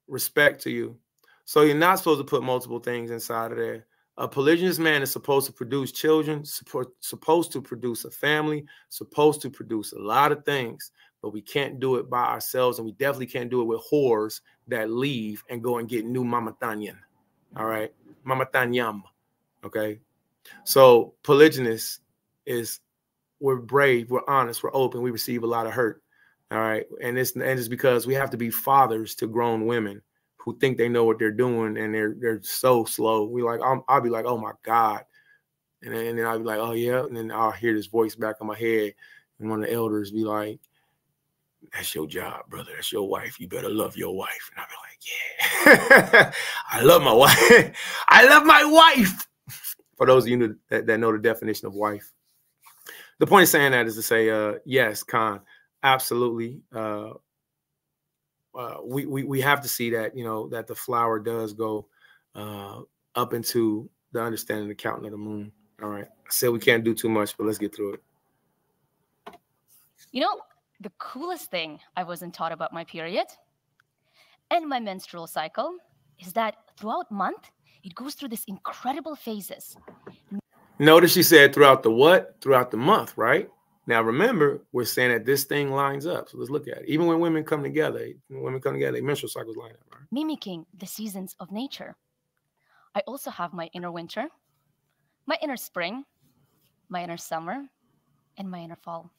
respect to you. So you're not supposed to put multiple things inside of there. A polygynous man is supposed to produce children, supposed to produce a family, supposed to produce a lot of things, but we can't do it by ourselves, and we definitely can't do it with whores that leave and go and get new Mama Tanyan. All right? Mama Tanyam. Okay? So polygynous is we're brave, we're honest, we're open, we receive a lot of hurt. All right. And it's because we have to be fathers to grown women who think they know what they're doing and they're so slow. I'll be like, oh my God. And then I'll be like, oh yeah. And then I'll hear this voice back in my head. And one of the elders be like, that's your job, brother. That's your wife. You better love your wife. And I'll be like, yeah, I love my wife. I love my wife. For those of you that know the definition of wife. The point of saying that is to say, yes, Khan, absolutely. We have to see that, you know, that the flower does go up into the understanding, the counting of the moon. All right. I said we can't do too much, but let's get through it. You know, the coolest thing I wasn't taught about my period and my menstrual cycle is that throughout month, it goes through these incredible phases. Notice she said throughout the what? Throughout the month, right? Now, remember, we're saying that this thing lines up. So let's look at it. Even when women come together, their menstrual cycles line up, right? Mimicking the seasons of nature. I also have my inner winter, my inner spring, my inner summer, and my inner fall.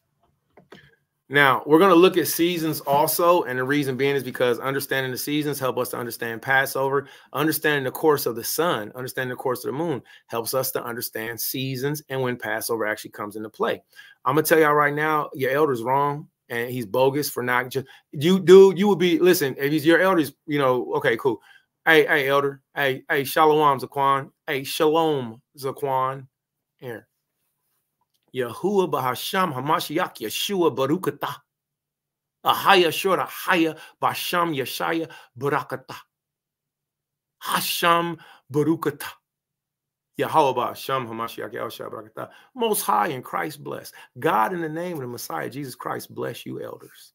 Now, we're going to look at seasons also, and the reason being is because understanding the seasons help us to understand Passover. Understanding the course of the sun, understanding the course of the moon helps us to understand seasons and when Passover actually comes into play. I'm going to tell y'all right now, your elder's wrong, and he's bogus for not just – you would be – listen, if he's your elder's, you know, okay, cool. Hey, elder. Hey, shalom, Zaquan. Hey, shalom, Zaquan. Here. Yahuwah Bahasham Hamashiach Yeshua Barukata. Ahaya Shora Haya Basham Yeshaya Barakata. Hasham Barukata. Yahweh Bahasham Hamashiach Yeshua Barakata. Most High in Christ bless. God, in the name of the Messiah Jesus Christ, bless you, elders.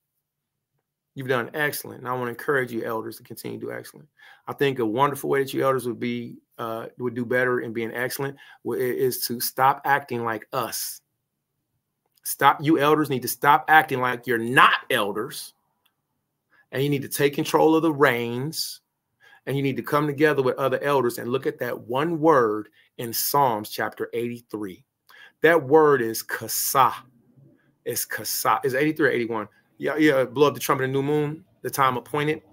You've done excellent. And I want to encourage you elders to continue to do excellent. I think a wonderful way that you elders would do better in being excellent is to stop acting like us. You elders need to stop acting like you're not elders. And you need to take control of the reins. And you need to come together with other elders and look at that one word in Psalms chapter 83. That word is kasa. It's kasa. It's 83 or 81. Yeah, blow up the trumpet of new moon, the time appointed.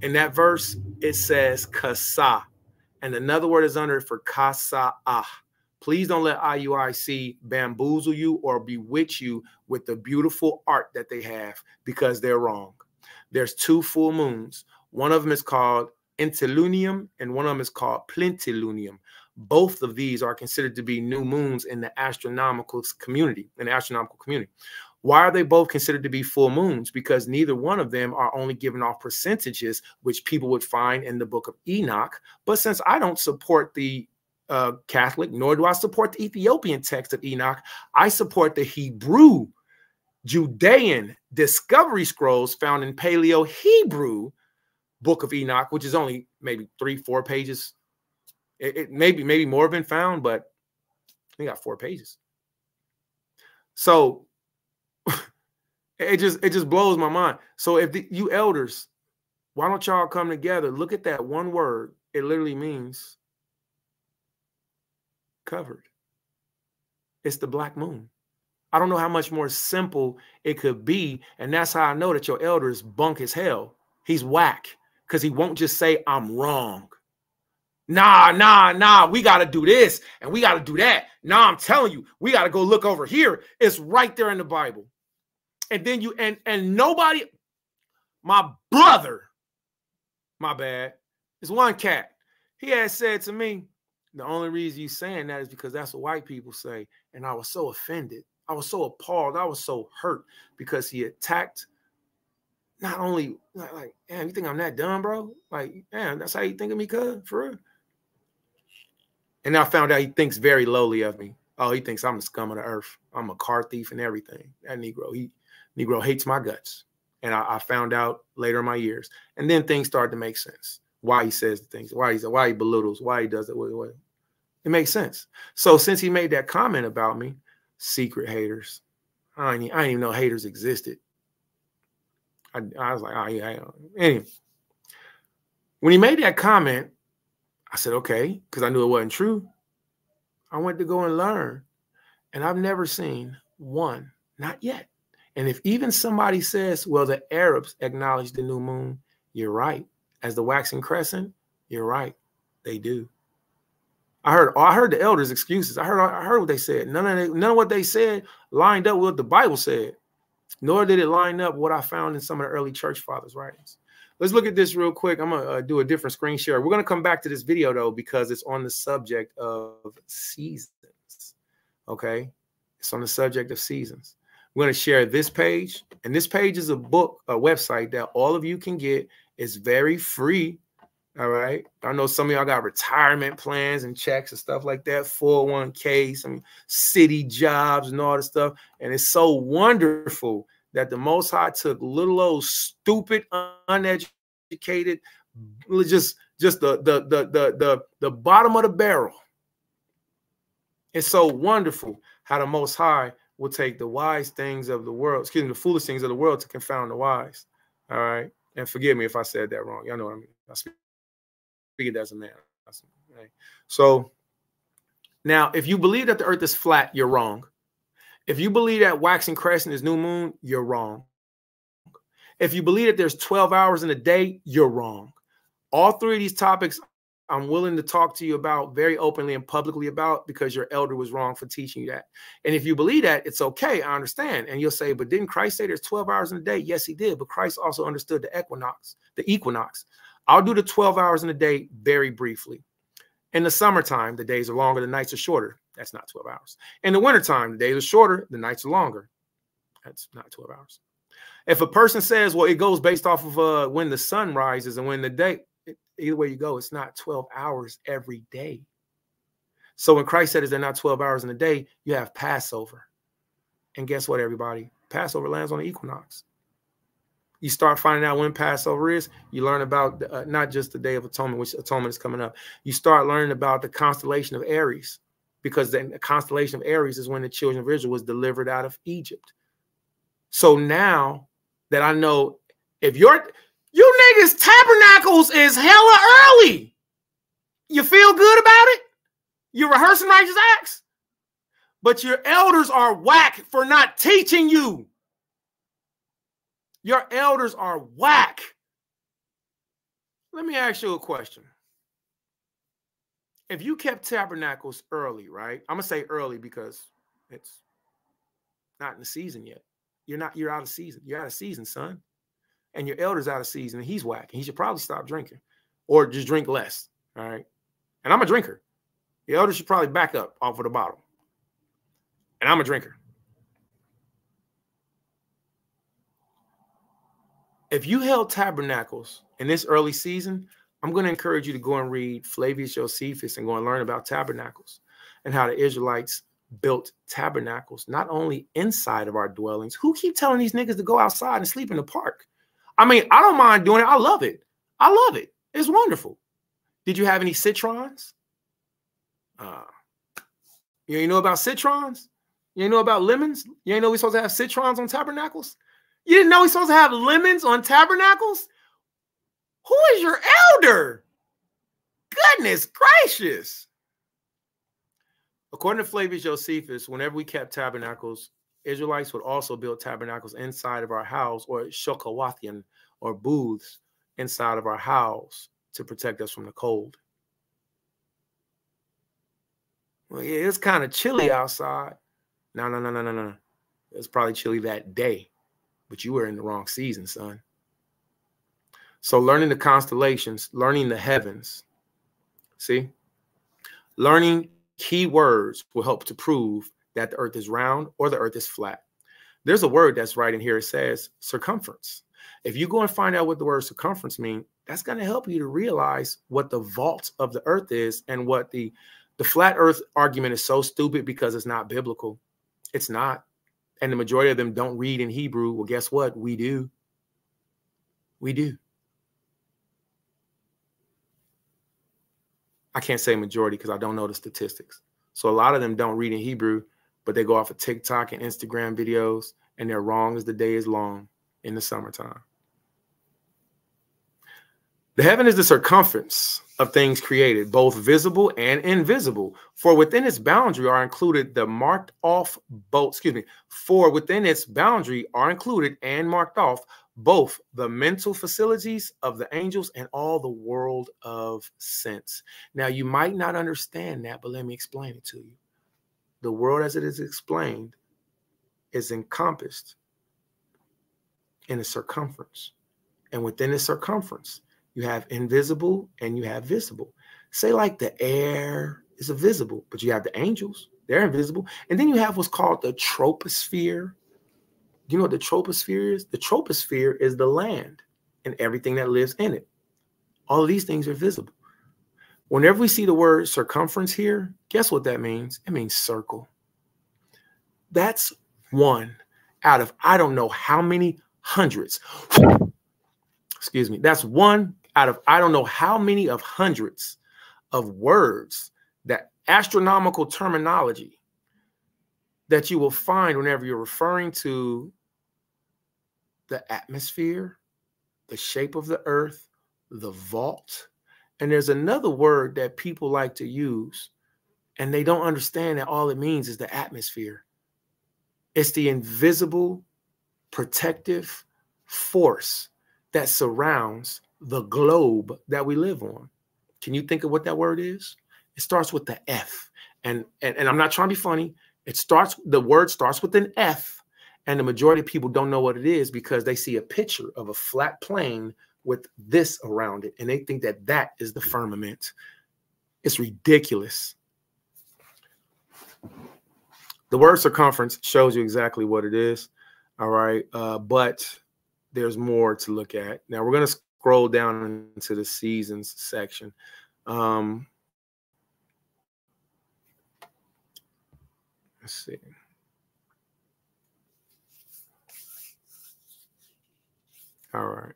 In that verse, it says kasa. And another word is under it for kasa'ah. Please don't let IUIC bamboozle you or bewitch you with the beautiful art that they have, because they're wrong. There's 2 full moons. One of them is called interlunium and one of them is called plentilunium. Both of these are considered to be new moons in the astronomical community. Why are they both considered to be full moons? Because neither one of them are only giving off percentages, which people would find in the book of Enoch. But since I don't support the Catholic, nor do I support the Ethiopian text of Enoch, I support the Hebrew Judean discovery scrolls found in Paleo Hebrew book of Enoch, which is only maybe 3-4 pages. It maybe more have been found, but they got 4 pages. So it just blows my mind. So if you elders, why don't y'all come together? Look at that one word. It literally means covered. It's the black moon. I don't know how much more simple it could be. And that's how I know that your elder is bunk as hell. He's whack, because he won't just say, I'm wrong. Nah, we got to do this and we got to do that. Nah, I'm telling you, we got to go look over here. It's right there in the Bible. And then and nobody, my brother, my bad, is one cat. He had said to me, the only reason you saying that is because that's what white people say. And I was so offended. I was so appalled. I was so hurt because he attacked not only like, damn, you think I'm that dumb, bro? Like, damn, that's how you think of me, cuz, for real? And I found out he thinks very lowly of me. Oh, he thinks I'm the scum of the earth. I'm a car thief and everything. That Negro hates my guts. And I found out later in my years. And then things started to make sense. Why he says the things, why he belittles, why he does it. It makes sense. So since he made that comment about me, secret haters, I didn't even know haters existed. I was like, oh yeah. Anyway, when he made that comment, I said, okay, because I knew it wasn't true. I went to go and learn. And I've never seen one, not yet. And if even somebody says, well, the Arabs acknowledge the new moon, you're right. As the waxing crescent, you're right. They do. I heard the elders' excuses. I heard what they said. None of what they said lined up with what the Bible said, nor did it line up with what I found in some of the early church fathers' writings. Let's look at this real quick. I'm going to do a different screen share. We're going to come back to this video, though, because it's on the subject of seasons. Okay? It's on the subject of seasons. We're going to share this page. And this page is a website that all of you can get. It's very free. All right? I know some of y'all got retirement plans and checks and stuff like that, 401k, some city jobs and all this stuff. And it's so wonderful that the Most High took little old stupid, uneducated, just the bottom of the barrel. It's so wonderful how the Most High will take the wise things of the world, the foolish things of the world to confound the wise. All right, and forgive me if I said that wrong. Y'all know what I mean. I speak it as a man. So now, if you believe that the earth is flat, you're wrong. If you believe that waxing crescent is new moon, you're wrong. If you believe that there's 12 hours in a day, you're wrong. All 3 of these topics I'm willing to talk to you about very openly and publicly about, because your elder was wrong for teaching you that. And if you believe that, it's okay. I understand. And you'll say, but didn't Christ say there's 12 hours in a day? Yes, he did. But Christ also understood the equinox. I'll do the 12 hours in a day very briefly. In the summertime, the days are longer, the nights are shorter. That's not 12 hours. In the wintertime, the days are shorter, the nights are longer. That's not 12 hours. If a person says, well, it goes based off of when the sun rises and when the day, either way you go, it's not 12 hours every day. So when Christ said, is there not 12 hours in a day, you have Passover. And guess what, everybody? Passover lands on the equinox. You start finding out when Passover is. You learn about not just the Day of Atonement, which Atonement is coming up. You start learning about the constellation of Aries, because then the constellation of Aries is when the children of Israel was delivered out of Egypt. So now that I know, if you niggas tabernacles is hella early, you feel good about it? You're rehearsing righteous acts, but your elders are whack for not teaching you. Your elders are whack. Let me ask you a question. If you kept tabernacles early, right? I'm going to say early because it's not in the season yet. You're out of season. You're out of season, son. And your elder's out of season, and he's whack. And he should probably stop drinking or just drink less, all right? And I'm a drinker. The elder should probably back up off of the bottle. And I'm a drinker. If you held tabernacles in this early season, I'm going to encourage you to go and read Flavius Josephus and go and learn about tabernacles and how the Israelites built tabernacles, not only inside of our dwellings. Who keep telling these niggas to go outside and sleep in the park? I mean, I don't mind doing it. I love it. I love it. It's wonderful. Did you have any citrons? You ain't know about citrons? You ain't know about lemons? You ain't know we're supposed to have citrons on tabernacles? You didn't know we're supposed to have lemons on tabernacles? Who is your elder? Goodness gracious. According to Flavius Josephus, whenever we kept tabernacles, Israelites would also build tabernacles inside of our house, or shokawathian, or booths inside of our house to protect us from the cold. Well, yeah, it's kind of chilly outside. No. It's probably chilly that day, but you were in the wrong season, son. So learning the constellations, learning the heavens, see? Learning key words will help to prove that the earth is round or the earth is flat. There's a word that's right in here. It says circumference. If you go and find out what the word circumference means, that's going to help you to realize what the vault of the earth is, and what the flat earth argument is so stupid because it's not biblical. It's not. And the majority of them don't read in Hebrew. Well, guess what? We do. We do. I can't say majority because I don't know the statistics. So a lot of them don't read in Hebrew, but they go off of TikTok and Instagram videos, and they're wrong as the day is long in the summertime. The heaven is the circumference of things created, both visible and invisible. For within its boundary are included the marked off both, for within its boundary are included and marked off both the mental facilities of the angels and all the world of sense. Now, you might not understand that, but let me explain it to you. The world as it is explained is encompassed in a circumference. And within the circumference, you have invisible and you have visible. Say like the air is invisible, but you have the angels, they're invisible. And then you have what's called the troposphere. Do you know what the troposphere is? The troposphere is the land and everything that lives in it. All of these things are visible. Whenever we see the word circumference here, guess what that means? It means circle. That's one out of I don't know how many hundreds. Excuse me. That's one out of I don't know how many of hundreds of words, that astronomical terminology that you will find whenever you're referring to the atmosphere, the shape of the earth, the vault. And there's another word that people like to use, and they don't understand that all it means is the atmosphere. It's the invisible protective force that surrounds the globe that we live on. Can you think of what that word is? It starts with the F. And I'm not trying to be funny. The word starts with an F. And the majority of people don't know what it is because they see a picture of a flat plane with this around it, and they think that that is the firmament. It's ridiculous. The word circumference shows you exactly what it is. All right. But there's more to look at. Now we're going to scroll down into the seasons section. Let's see. All right.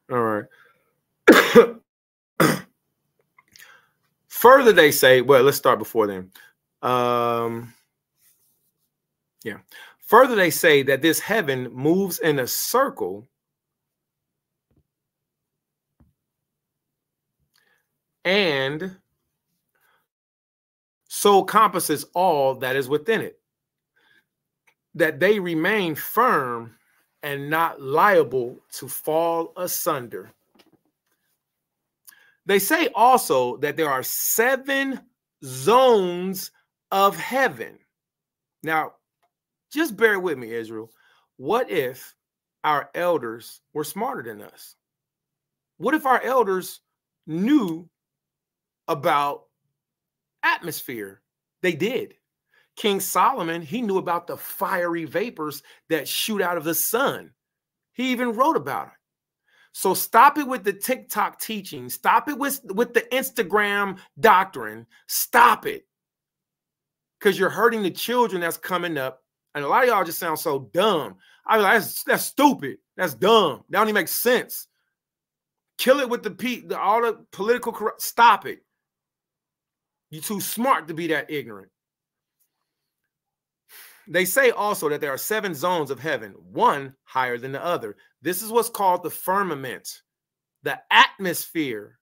All right. Further, they say, well, let's start before then. Yeah. Further, they say that this heaven moves in a circle and so compasses all that is within it, that they remain firm and not liable to fall asunder. They say also that there are 7 zones of heaven. Now, just bear with me, Israel. What if our elders were smarter than us? What if our elders knew about atmosphere? They did. King Solomon, he knew about the fiery vapors that shoot out of the sun. He even wrote about it. So stop it with the TikTok teaching. Stop it with the Instagram doctrine. Stop it. Because you're hurting the children that's coming up. And a lot of y'all just sound so dumb. I mean, that's stupid. That's dumb. That don't even make sense. Kill it with all the political corrupt. Stop it. You're too smart to be that ignorant. They say also that there are 7 zones of heaven, one higher than the other. This is what's called the firmament, the atmosphere.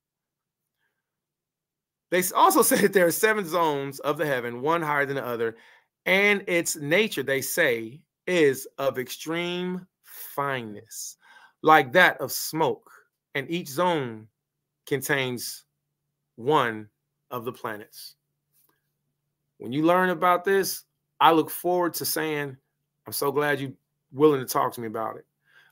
They also say that there are 7 zones of the heaven, one higher than the other, and its nature, they say, is of extreme fineness, like that of smoke, and each zone contains one of the planets. When you learn about this, I look forward to saying, I'm so glad you're willing to talk to me about it.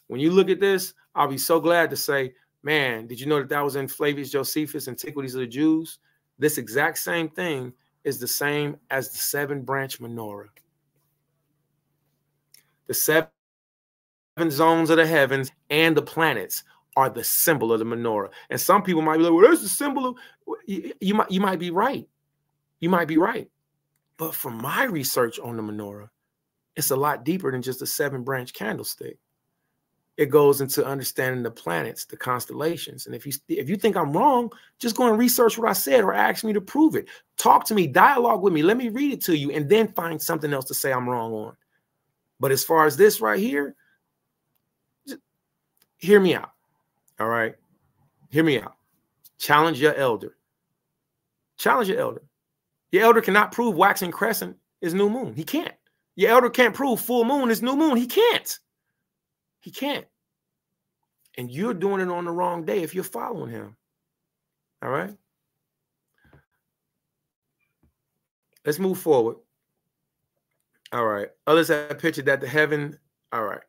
When you look at this, I'll be so glad to say, man, did you know that was in Flavius Josephus, Antiquities of the Jews? This exact same thing is the same as the 7-branch menorah. The 7 zones of the heavens and the planets are the symbol of the menorah. And some people might be like, well, there's the symbol of, you might be right. You might be right. But from my research on the menorah, it's a lot deeper than just a 7-branch candlestick. It goes into understanding the planets, the constellations. And if you think I'm wrong, just go and research what I said or ask me to prove it. Talk to me, dialogue with me. Let me read it to you and then find something else to say I'm wrong on. But as far as this right here, just hear me out. All right? Hear me out. Challenge your elder. Challenge your elder. Your elder cannot prove waxing crescent is new moon. He can't. Your elder can't prove full moon is new moon. He can't. He can't. And you're doing it on the wrong day if you're following him. All right? Let's move forward. All right. Others have pictured that the heaven. All right.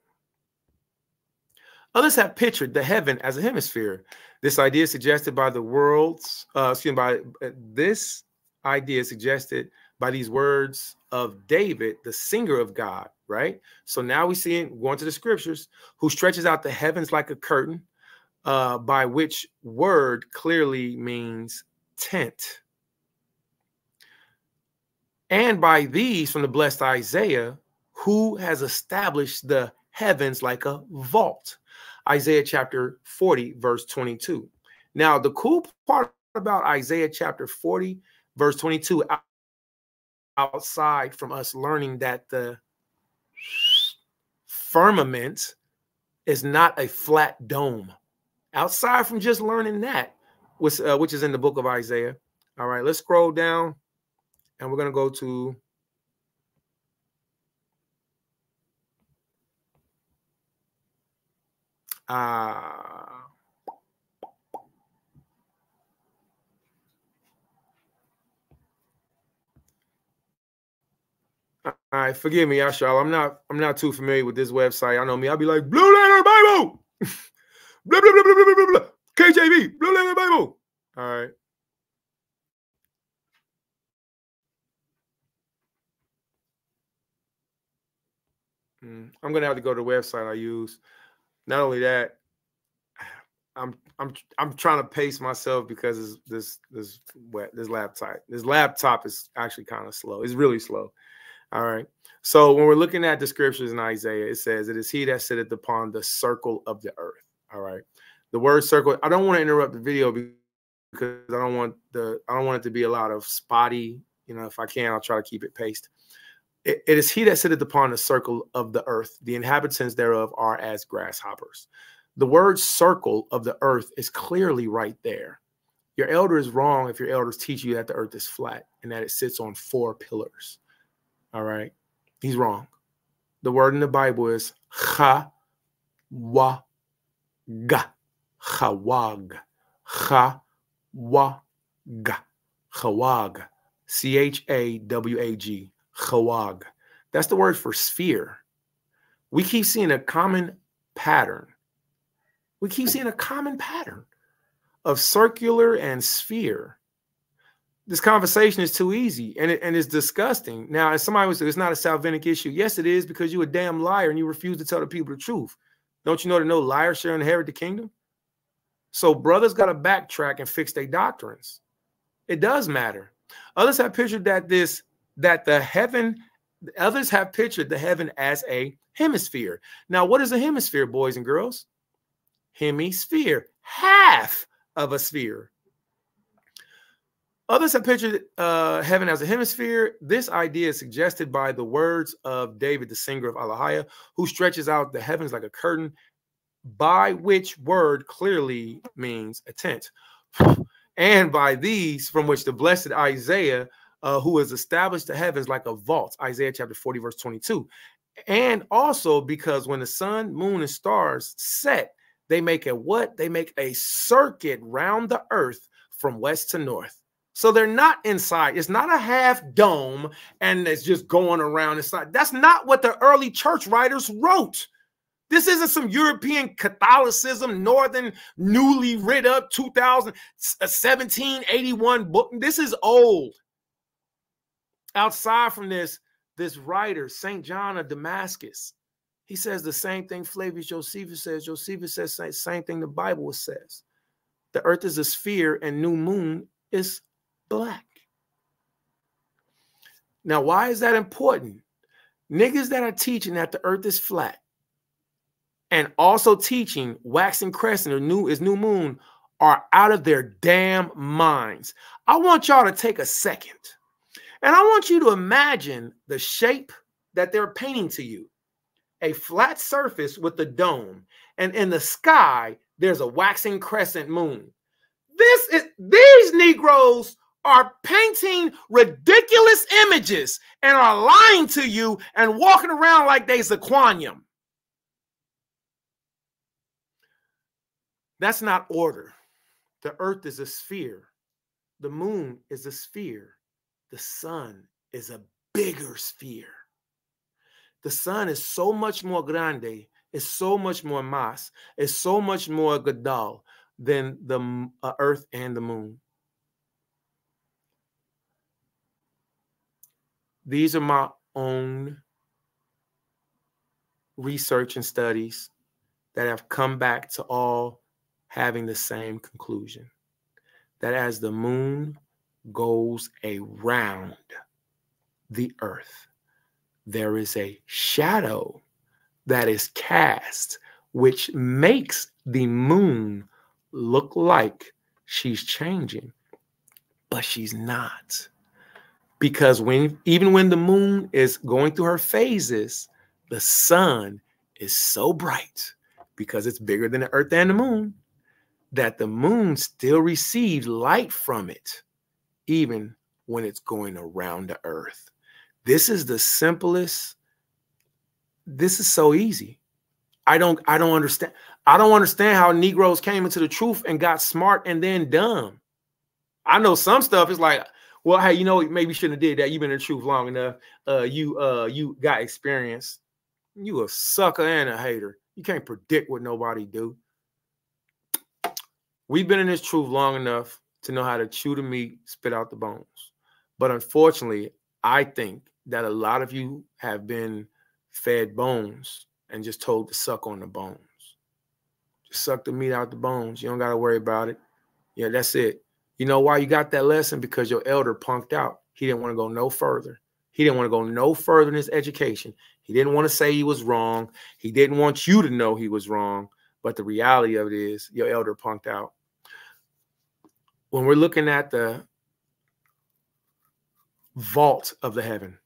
Others have pictured the heaven as a hemisphere. This idea suggested by the world's, this idea suggested by these words of David, the singer of God, right? So now we see it going to the scriptures, who stretches out the heavens like a curtain, by which word clearly means tent. And by these from the blessed Isaiah, who has established the heavens like a vault. Isaiah chapter 40, verse 22. Now, the cool part about Isaiah chapter 40, verse 22, outside from us learning that the firmament is not a flat dome, outside from just learning that, which is in the book of Isaiah. All right, let's scroll down and we're going to go to all right, forgive me, Ashal. I'm not too familiar with this website. I know me. I'll be like Blue Letter Bible, blah, blah, blah, blah, blah, blah, blah. KJV, Blue Letter Bible. All right. I'm gonna have to go to the website I use. Not only that, I'm trying to pace myself because this laptop is actually kind of slow. It's really slow. All right. So when we're looking at the scriptures in Isaiah, it says, "It is he that sitteth upon the circle of the earth." All right. The word circle, I don't want to interrupt the video because I don't want it to be a lot of spotty. You know, if I can, I'll try to keep it paced. It is he that sitteth upon the circle of the earth. The inhabitants thereof are as grasshoppers. The word circle of the earth is clearly right there. Your elder is wrong if your elders teach you that the earth is flat and that it sits on 4 pillars. All right. He's wrong. The word in the Bible is cha-wa-ga. Chawag. Cha-wa-ga. Chawag. C-H-A-W-A-G. Chawag. That's the word for sphere. We keep seeing a common pattern. We keep seeing a common pattern of circular and sphere. This conversation is too easy and it's disgusting. Now, as somebody would say, it's not a salvinic issue. Yes, it is, because you're a damn liar and you refuse to tell the people the truth. Don't you know that no liar shall inherit the kingdom? So brothers got to backtrack and fix their doctrines. It does matter. Others have pictured others have pictured the heaven as a hemisphere. Now, what is a hemisphere, boys and girls? Hemisphere, half of a sphere. Others have pictured heaven as a hemisphere. This idea is suggested by the words of David, the singer of Alahaya, who stretches out the heavens like a curtain, by which word clearly means a tent. And by these, from which the blessed Isaiah, who has established the heavens like a vault, Isaiah chapter 40, verse 22. And also because when the sun, moon, and stars set, they make a what? They make a circuit round the earth from west to north. So they're not inside. It's not a half dome and it's just going around inside. That's not what the early church writers wrote. This isn't some European Catholicism, northern, newly writ up 1781 book. This is old. Outside from this writer, St. John of Damascus, he says the same thing Flavius Josephus says. Josephus says the same thing the Bible says. The earth is a sphere and new moon is black. Now, why is that important? Niggas that are teaching that the earth is flat and also teaching waxing crescent or new moon are out of their damn minds. I want y'all to take a second and I want you to imagine the shape that they're painting to you. A flat surface with a dome, and in the sky, there's a waxing crescent moon. These Negroes are painting ridiculous images and are lying to you and walking around like they's Aquanium. That's not order. The earth is a sphere. The moon is a sphere. The sun is a bigger sphere. The sun is so much more grande, it's so much more mas, it's so much more gadal than the earth and the moon. These are my own research and studies that have come back to all having the same conclusion, that as the moon goes around the earth, there is a shadow that is cast, which makes the moon look like she's changing, but she's not. Because even when the moon is going through her phases, the sun is so bright because it's bigger than the earth and the moon that the moon still receives light from it, even when it's going around the earth. This is the simplest. This is so easy. I don't understand. I don't understand how Negroes came into the truth and got smart and then dumb. I know some stuff is like, well, hey, you know, maybe you shouldn't have did that. You've been in the truth long enough. You got experience. You a sucker and a hater. You can't predict what nobody do. We've been in this truth long enough to know how to chew the meat, spit out the bones. But unfortunately, I think that a lot of you have been fed bones and just told to suck on the bones. Just suck the meat out the bones. You don't got to worry about it. Yeah, that's it. You know why you got that lesson? Because your elder punked out. He didn't want to go no further. He didn't want to go no further in his education. He didn't want to say he was wrong. He didn't want you to know he was wrong. But the reality of it is your elder punked out. When we're looking at the vault of the heaven,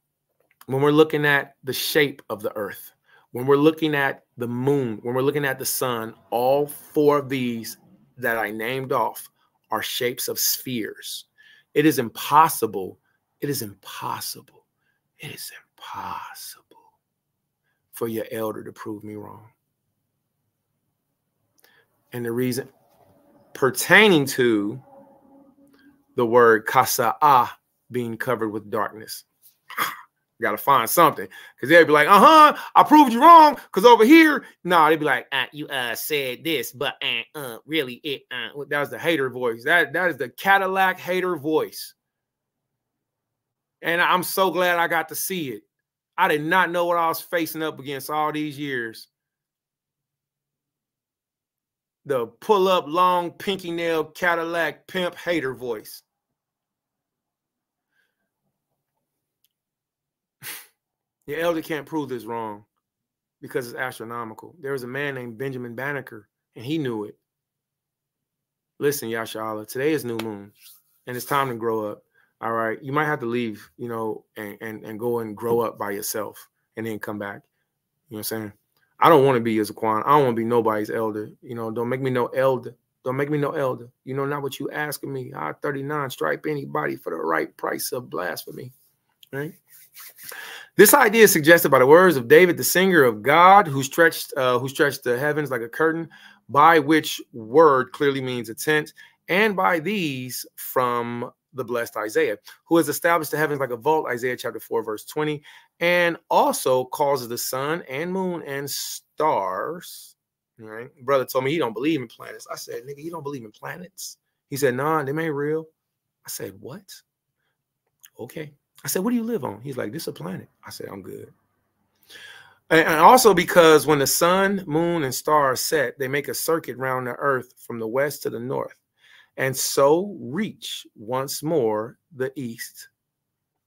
when we're looking at the shape of the earth, when we're looking at the moon, when we're looking at the sun, all four of these that I named off are shapes of spheres. It is impossible. It is impossible. It is impossible for your elder to prove me wrong. And the reason pertaining to the word kasa'ah being covered with darkness. You got to find something, because they'd be like, I proved you wrong, because over here, no, they'd be like, you said this, but really it that was the hater voice. That is the Cadillac hater voice. And I'm so glad I got to see it. I did not know what I was facing up against all these years. The pull-up long pinky nail Cadillac pimp hater voice. Your elder can't prove this wrong because it's astronomical. There was a man named Benjamin Banneker, and he knew it. Listen, Yashala, today is new moon, and it's time to grow up. All right, you might have to leave, you know, and go and grow up by yourself, and then come back. You know what I'm saying? I don't want to be Yazaquan. I don't want to be nobody's elder. You know, don't make me no elder. Don't make me no elder. You know, not what you asking me. I 39 stripe anybody for the right price of blasphemy. Right? This idea is suggested by the words of David, the singer of God, who stretched the heavens like a curtain, by which word clearly means a tent, and by these from the blessed Isaiah, who has established the heavens like a vault, Isaiah chapter 4, verse 20, and also causes the sun and moon and stars. All right. Brother told me he don't believe in planets. I said, nigga, you don't believe in planets? He said, nah, them ain't real. I said, what? Okay. I said, what do you live on? He's like, this is a planet. I said, I'm good. And also because when the sun, moon, and stars set, they make a circuit around the earth from the west to the north, and so reach once more the east.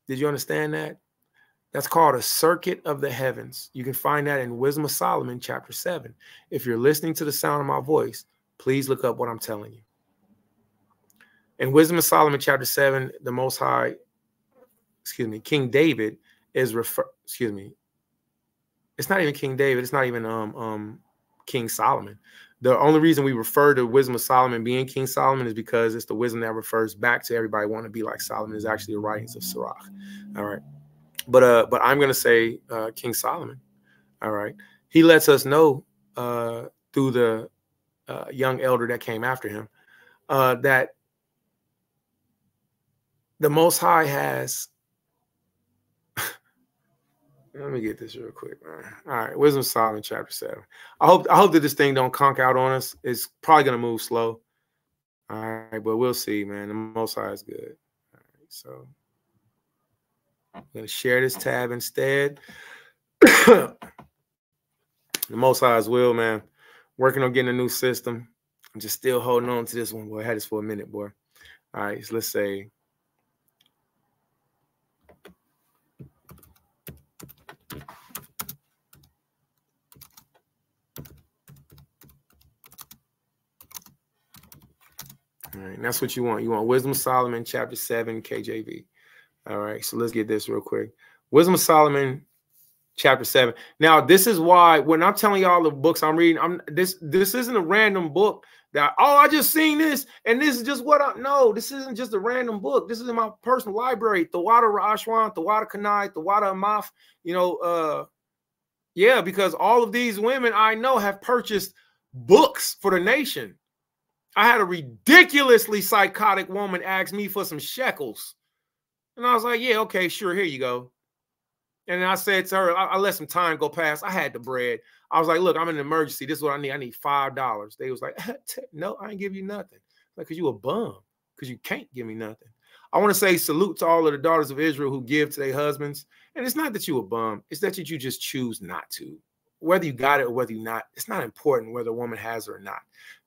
Did you understand that? That's called a circuit of the heavens. You can find that in Wisdom of Solomon, chapter 7. If you're listening to the sound of my voice, please look up what I'm telling you. In Wisdom of Solomon, chapter 7, the Most High, King David is it's not even King David. It's not even King Solomon. The only reason we refer to Wisdom of Solomon being King Solomon is because it's the wisdom that refers back to everybody wanting to be like Solomon. Is actually the writings of Sirach. All right. But I'm going to say King Solomon. All right. He lets us know through the young elder that came after him that the Most High has. Let me get this real quick, man. All right, Wisdom of Solomon, chapter 7. I hope that this thing don't conk out on us. It's probably gonna move slow. All right, but we'll see, man. The Most High is good. All right, so I'm gonna share this tab instead. The Most High's will, man. Working on getting a new system. I'm just still holding on to this one, boy. I had this for a minute, boy. All right, so let's say. All right, and that's what you want. You want Wisdom of Solomon, chapter 7, KJV. All right, so let's get this real quick. Wisdom of Solomon, chapter 7. Now, this is why when I'm telling y'all the books I'm reading, this isn't a random book that, I just seen this, and this is just what no, this isn't just a random book. This is in my personal library. Thawada Ra'ashwan, Thawada Kanai, Thawada Amaf, yeah, because all of these women I know have purchased books for the nation. I had a ridiculously psychotic woman ask me for some shekels. And I was like, yeah, okay, sure, here you go. And I said to her, I let some time go past. I had the bread. I was like, look, I'm in an emergency. This is what I need. I need $5. They was like, no, I ain't give you nothing. Like, because you a bum. Because you can't give me nothing. I want to say salute to all of the daughters of Israel who give to their husbands. And it's not that you a bum. It's that you just choose not to. whether you got it or whether you're not, it's not important whether a woman has it or not.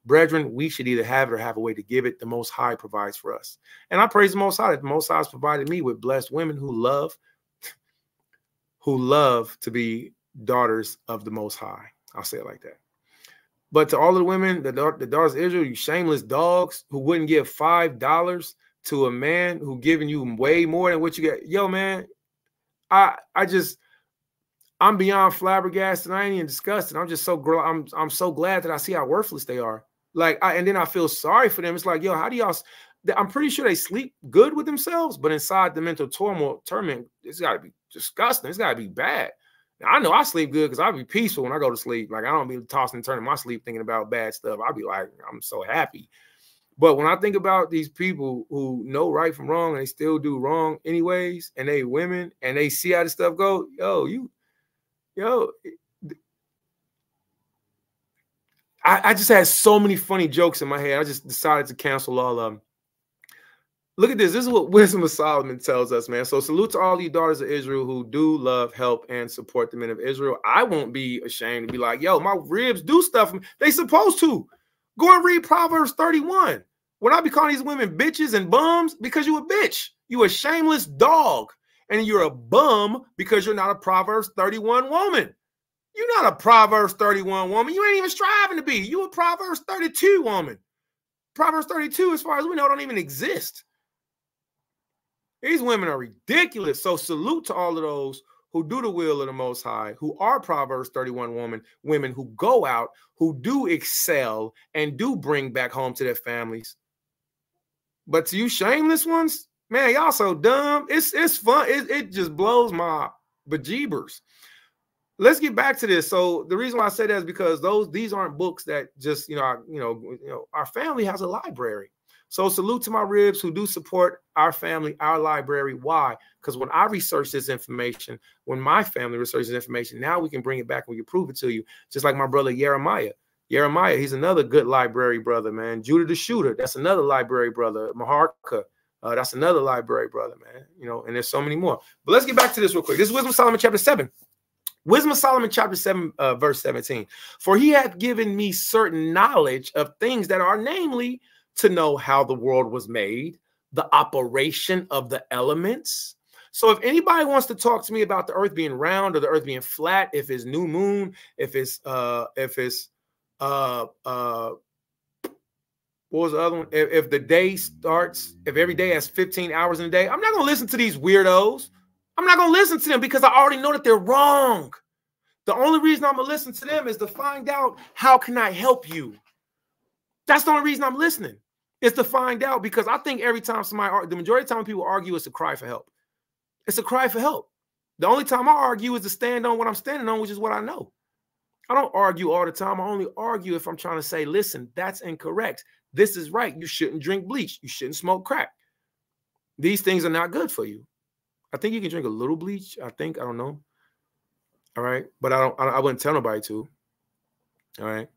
Brethren, we should either have it or have a way to give it. The Most High provides for us. And I praise the Most High that the Most High has provided me with blessed women who love to be daughters of the Most High. I'll say it like that. But to all of the women, the daughters of Israel, you shameless dogs who wouldn't give $5 to a man who giving you way more than what you get. Yo, man, I'm beyond flabbergasted. I ain't even disgusted. I'm just I'm so glad that I see how worthless they are. Like, and then I feel sorry for them. It's like, yo, how do y'all? I'm pretty sure they sleep good with themselves, but inside the mental torment, it's got to be disgusting. It's got to be bad. Now, I know I sleep good because I be peaceful when I go to sleep. Like, I don't be tossing and turning my sleep thinking about bad stuff. I be like, I'm so happy. But when I think about these people who know right from wrong and they still do wrong anyways, and they women and they see how this stuff go, I just had so many funny jokes in my head. I just decided to cancel all of them. Look at this. This is what Wisdom of Solomon tells us, man. So salute to all you daughters of Israel who do love, help, and support the men of Israel. I won't be ashamed to be like, yo, my ribs do stuff. They supposed to. Go and read Proverbs 31. When I be calling these women bitches and bums, because you a bitch. You a shameless dog. And you're a bum because you're not a Proverbs 31 woman. You're not a Proverbs 31 woman. You ain't even striving to be. You a Proverbs 32 woman. Proverbs 32, as far as we know, don't even exist. These women are ridiculous. So salute to all of those who do the will of the Most High, who are Proverbs 31 women who go out, who do excel and do bring back home to their families. But to you shameless ones, man, y'all so dumb. It's fun. It just blows my bejeebers. Let's get back to this. So the reason why I say that is because these aren't books that just, our family has a library. So salute to my ribs who do support our family, our library. Why? Because when I research this information, when my family researches this information, now we can bring it back and we can prove it to you. Just like my brother Jeremiah. Jeremiah, he's another good library brother, man. Judah the Shooter, that's another library brother. Maharka, that's another library brother, man. And there's so many more. But let's get back to this real quick. This is Wisdom of Solomon chapter 7. Wisdom of Solomon chapter 7, verse 17. For he hath given me certain knowledge of things that are, namely, to know how the world was made, the operation of the elements. So if anybody wants to talk to me about the earth being round or the earth being flat, if it's new moon, if it's what was the other one? If the day starts, if every day has 15 hours in a day, I'm not going to listen to these weirdos. I'm not going to listen to them because I already know that they're wrong. The only reason I'm going to listen to them is to find out how can I help you. That's the only reason I'm listening, is to find out, because I think every time the majority of the time people argue, it's a cry for help. It's a cry for help. The only time I argue is to stand on what I'm standing on, which is what I know. I don't argue all the time. I only argue if I'm trying to say, listen, that's incorrect. This is right. You shouldn't drink bleach. You shouldn't smoke crack. These things are not good for you. I think you can drink a little bleach. I don't know. All right. But I wouldn't tell nobody to. All right.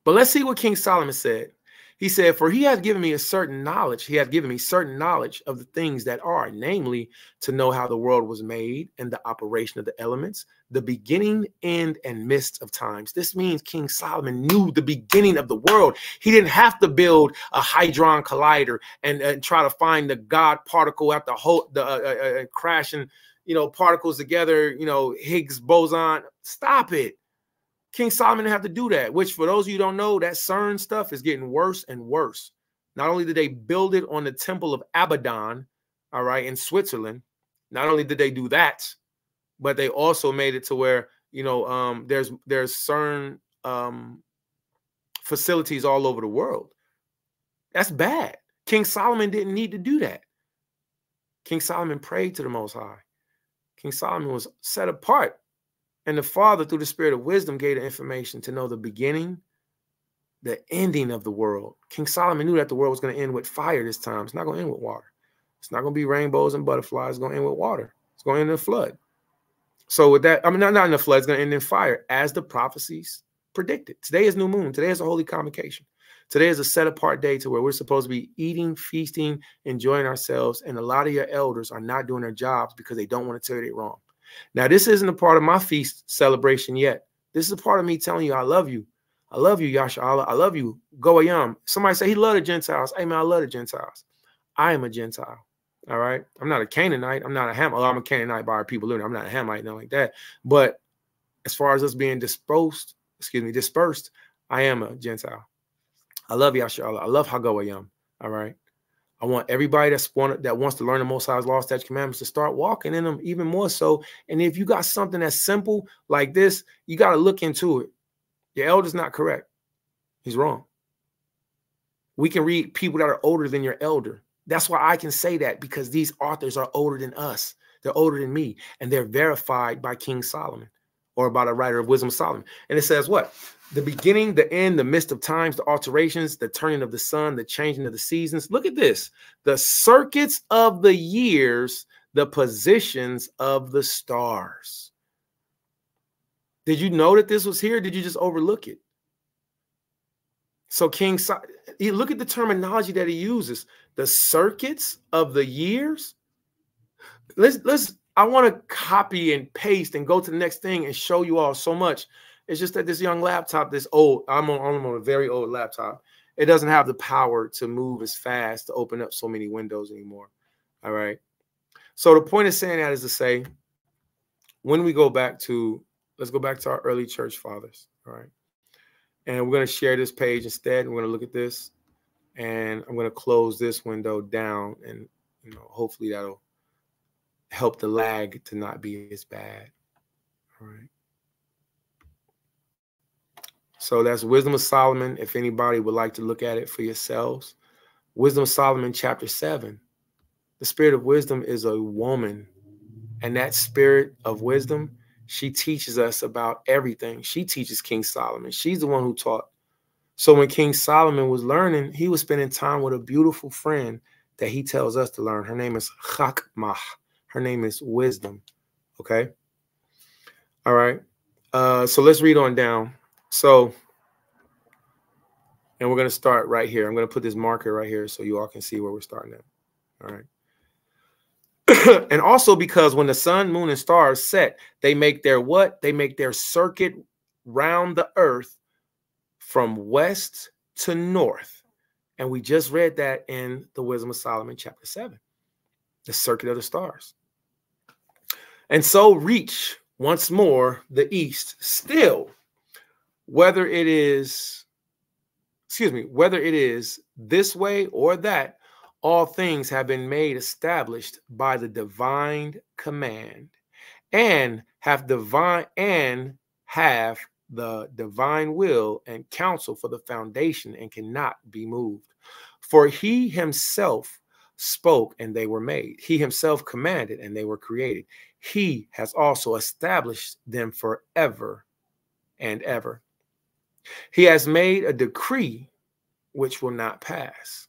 But let's see what King Solomon said. He said, for he hath given me a certain knowledge. He hath given me certain knowledge of the things that are, namely, to know how the world was made and the operation of the elements, the beginning, end, and midst of times. This means King Solomon knew the beginning of the world. He didn't have to build a hadron collider and try to find the God particle at the crashing, particles together, Higgs boson. Stop it. King Solomon didn't have to do that, which for those of you who don't know, that CERN stuff is getting worse and worse. Not only did they build it on the Temple of Abaddon, all right, in Switzerland, not only did they do that, but they also made it to where, there's CERN facilities all over the world. That's bad. King Solomon didn't need to do that. King Solomon prayed to the Most High. King Solomon was set apart. And the Father, through the Spirit of wisdom, gave the information to know the beginning, the ending of the world. King Solomon knew that the world was going to end with fire this time. It's not going to end with water. It's not going to be rainbows and butterflies. It's going to end with water. It's going to end in a flood. So with that, not in a flood. It's going to end in fire, as the prophecies predicted. Today is new moon. Today is a holy convocation. Today is a set-apart day to where we're supposed to be eating, feasting, enjoying ourselves. And a lot of your elders are not doing their jobs because they don't want to tell you they're wrong. Now, this isn't a part of my feast celebration yet, This is a part of me telling you, I love you. I love you, Yashala. I love you. Goyam. Somebody say he loved the Gentiles. Hey, man, I love the Gentiles. I am a Gentile. All right. I'm not a Canaanite. I'm not a Hamite. I'm a Canaanite by our people living. I'm not a Hamite, nothing like that. But as far as us being dispersed, I am a Gentile. I love Yashala. I love Hagoyam. All right. I want everybody that wants to learn the Most High's law, statutes, commandments to start walking in them even more so. And if you got something that's simple like this, you got to look into it. Your elder's not correct. He's wrong. We can read people that are older than your elder. That's why I can say that, because these authors are older than us. They're older than me, and they're verified by King Solomon, or by the writer of Wisdom of Solomon. And it says what? The beginning, the end, the midst of times, the alterations, the turning of the sun, the changing of the seasons. Look at this. The circuits of the years, the positions of the stars. Did you know that this was here? Did you just overlook it? So look at the terminology that he uses. The circuits of the years. I want to copy and paste and go to the next thing and show you all so much. It's just that this young laptop, this old, I'm on a very old laptop. It doesn't have the power to move as fast to open up so many windows anymore. All right. So the point of saying that is to say, when we go back to, let's go back to our early church fathers. All right. And we're going to share this page instead. We're going to look at this, and I'm going to close this window down, and hopefully that'll help the lag to not be as bad. All right. So that's Wisdom of Solomon. If anybody would like to look at it for yourselves, Wisdom of Solomon, chapter 7. The spirit of wisdom is a woman, and that spirit of wisdom, she teaches us about everything. She teaches King Solomon. She's the one who taught. So when King Solomon was learning, he was spending time with a beautiful friend that he tells us to learn. Her name is Chakmah. Her name is wisdom. Okay. All right. So let's read on down. So, and we're going to start right here. I'm going to put this marker right here so you all can see where we're starting at. All right. And also because when the sun, moon, and stars set, they make their what? They make their circuit round the earth from west to north. And we just read that in the Wisdom of Solomon, chapter 7, the circuit of the stars. And so reach once more the east still, whether it is this way or that, all things have been made established by the divine command, and have the divine will and counsel for the foundation, and cannot be moved. For he himself spoke and they were made. He himself commanded and they were created. He has also established them forever and ever. He has made a decree which will not pass.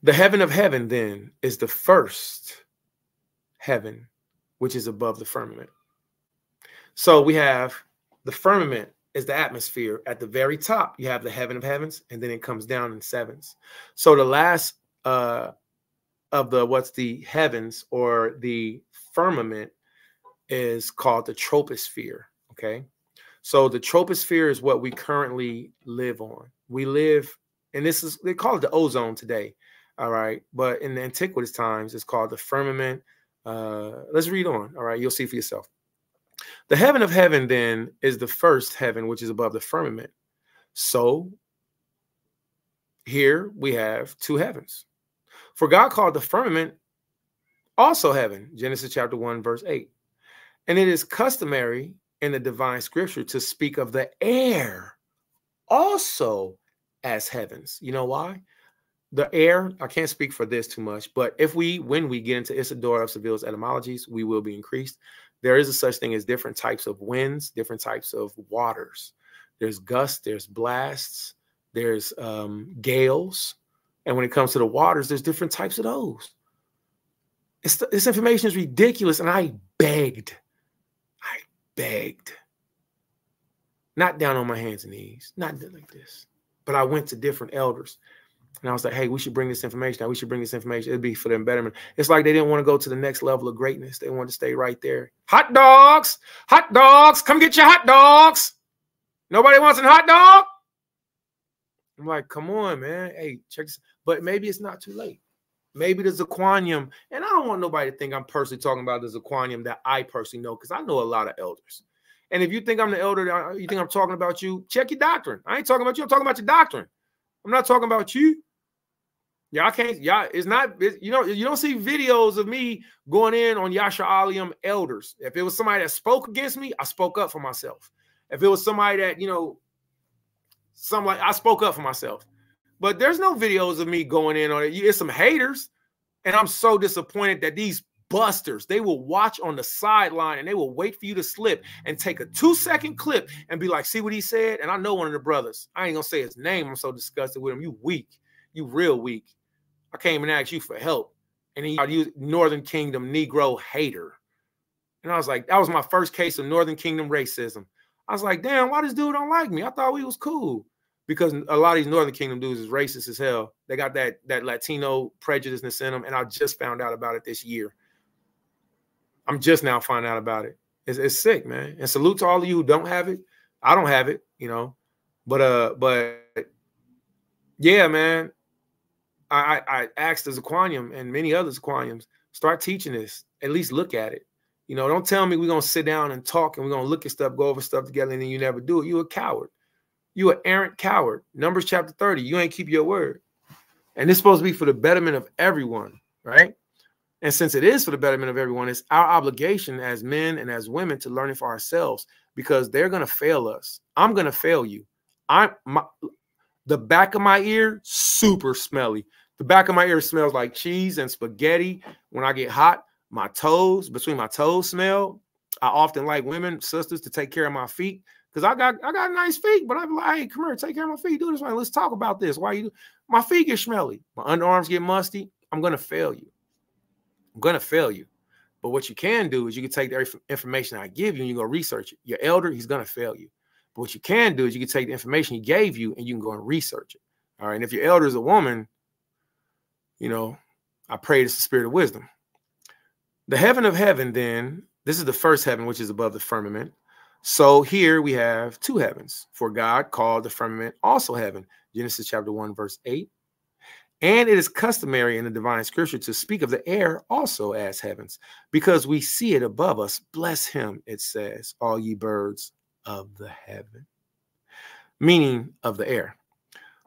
The heaven of heaven, then, is the first heaven, which is above the firmament. So we have the firmament is the atmosphere. At the very top, you have the heaven of heavens, and then it comes down in sevens. So the last of the heavens, or the firmament, is called the troposphere. Okay. So the troposphere is what we currently live on. We live, and they call it the ozone today. All right. But in the antiquitous times, it's called the firmament. Let's read on. All right. You'll see for yourself. The heaven of heaven, then, is the first heaven, which is above the firmament. So here we have two heavens. For God called the firmament also heaven, Genesis chapter 1, verse 8. And it is customary in the divine scripture to speak of the air also as heavens. You know why? The air, I can't speak for this too much, but when we get into Isidore of Seville's etymologies, we will be increased. There is a such thing as different types of winds, different types of waters. There's gusts, there's blasts, there's gales. And when it comes to the waters, there's different types of those. This information is ridiculous. And I begged, not down on my hands and knees, not like this, but I went to different elders. And I was like, hey, we should bring this information out. We should bring this information. It'd be for their betterment. It's like they didn't want to go to the next level of greatness. They wanted to stay right there. Hot dogs, come get your hot dogs. Nobody wants a hot dog? I'm like, come on, man. Hey, check this. But maybe it's not too late. Maybe the Zaquanium, and I don't want nobody to think I'm personally talking about the Zaquanium that I personally know, because I know a lot of elders. And if you think I'm the elder, you think I'm talking about you, check your doctrine. I ain't talking about you. I'm talking about your doctrine. I'm not talking about you. Y'all can't, y'all, it's not, you know, you don't see videos of me going in on Yasha Alium elders. If it was somebody that spoke against me, I spoke up for myself. If it was somebody that, you know, I spoke up for myself. But there's no videos of me going in on it. It's some haters. And I'm so disappointed that these busters, they will watch on the sideline and they will wait for you to slip and take a 2-second clip and be like, see what he said? And I know one of the brothers. I ain't going to say his name. I'm so disgusted with him. You weak. You real weak. I came and asked you for help. And he used Northern Kingdom Negro hater. And I was like, that was my first case of Northern Kingdom racism. I was like, damn, why this dude don't like me? I thought we was cool. Because a lot of these Northern Kingdom dudes is racist as hell. They got that Latino prejudiceness in them. And I just found out about it this year. I'm just now finding out about it. It's sick, man. And salute to all of you who don't have it. I don't have it, you know. But yeah, man. I asked the Zaquanium and many other Zaquaniums, start teaching this. At least look at it. You know, don't tell me we're going to sit down and talk and we're going to look at stuff, go over stuff together, and then you never do it. You're a coward. You're an errant coward. Numbers chapter 30. You ain't keep your word. And it's supposed to be for the betterment of everyone, right? And since it is for the betterment of everyone, it's our obligation as men and as women to learn it for ourselves, because they're going to fail us. I'm going to fail you. The back of my ear, super smelly. The back of my ear smells like cheese and spaghetti. When I get hot, my toes, between my toes smell. I often like women, sisters, to take care of my feet, because I got nice feet, but I'm like, hey, come here, take care of my feet. Do this, man. Let's talk about this. Why you? My feet get smelly. My underarms get musty. I'm going to fail you. I'm going to fail you. But what you can do is you can take the information I give you and you go research it. Your elder, he's going to fail you. But what you can do is you can take the information he gave you and you can go and research it. All right. And if your elder is a woman, you know, I pray it's the spirit of wisdom. The heaven of heaven, then, this is the first heaven, which is above the firmament. So here we have two heavens, for God called the firmament also heaven. Genesis chapter 1, verse 8. And it is customary in the divine scripture to speak of the air also as heavens, because we see it above us. Bless him, it says, all ye birds of the heaven, meaning of the air.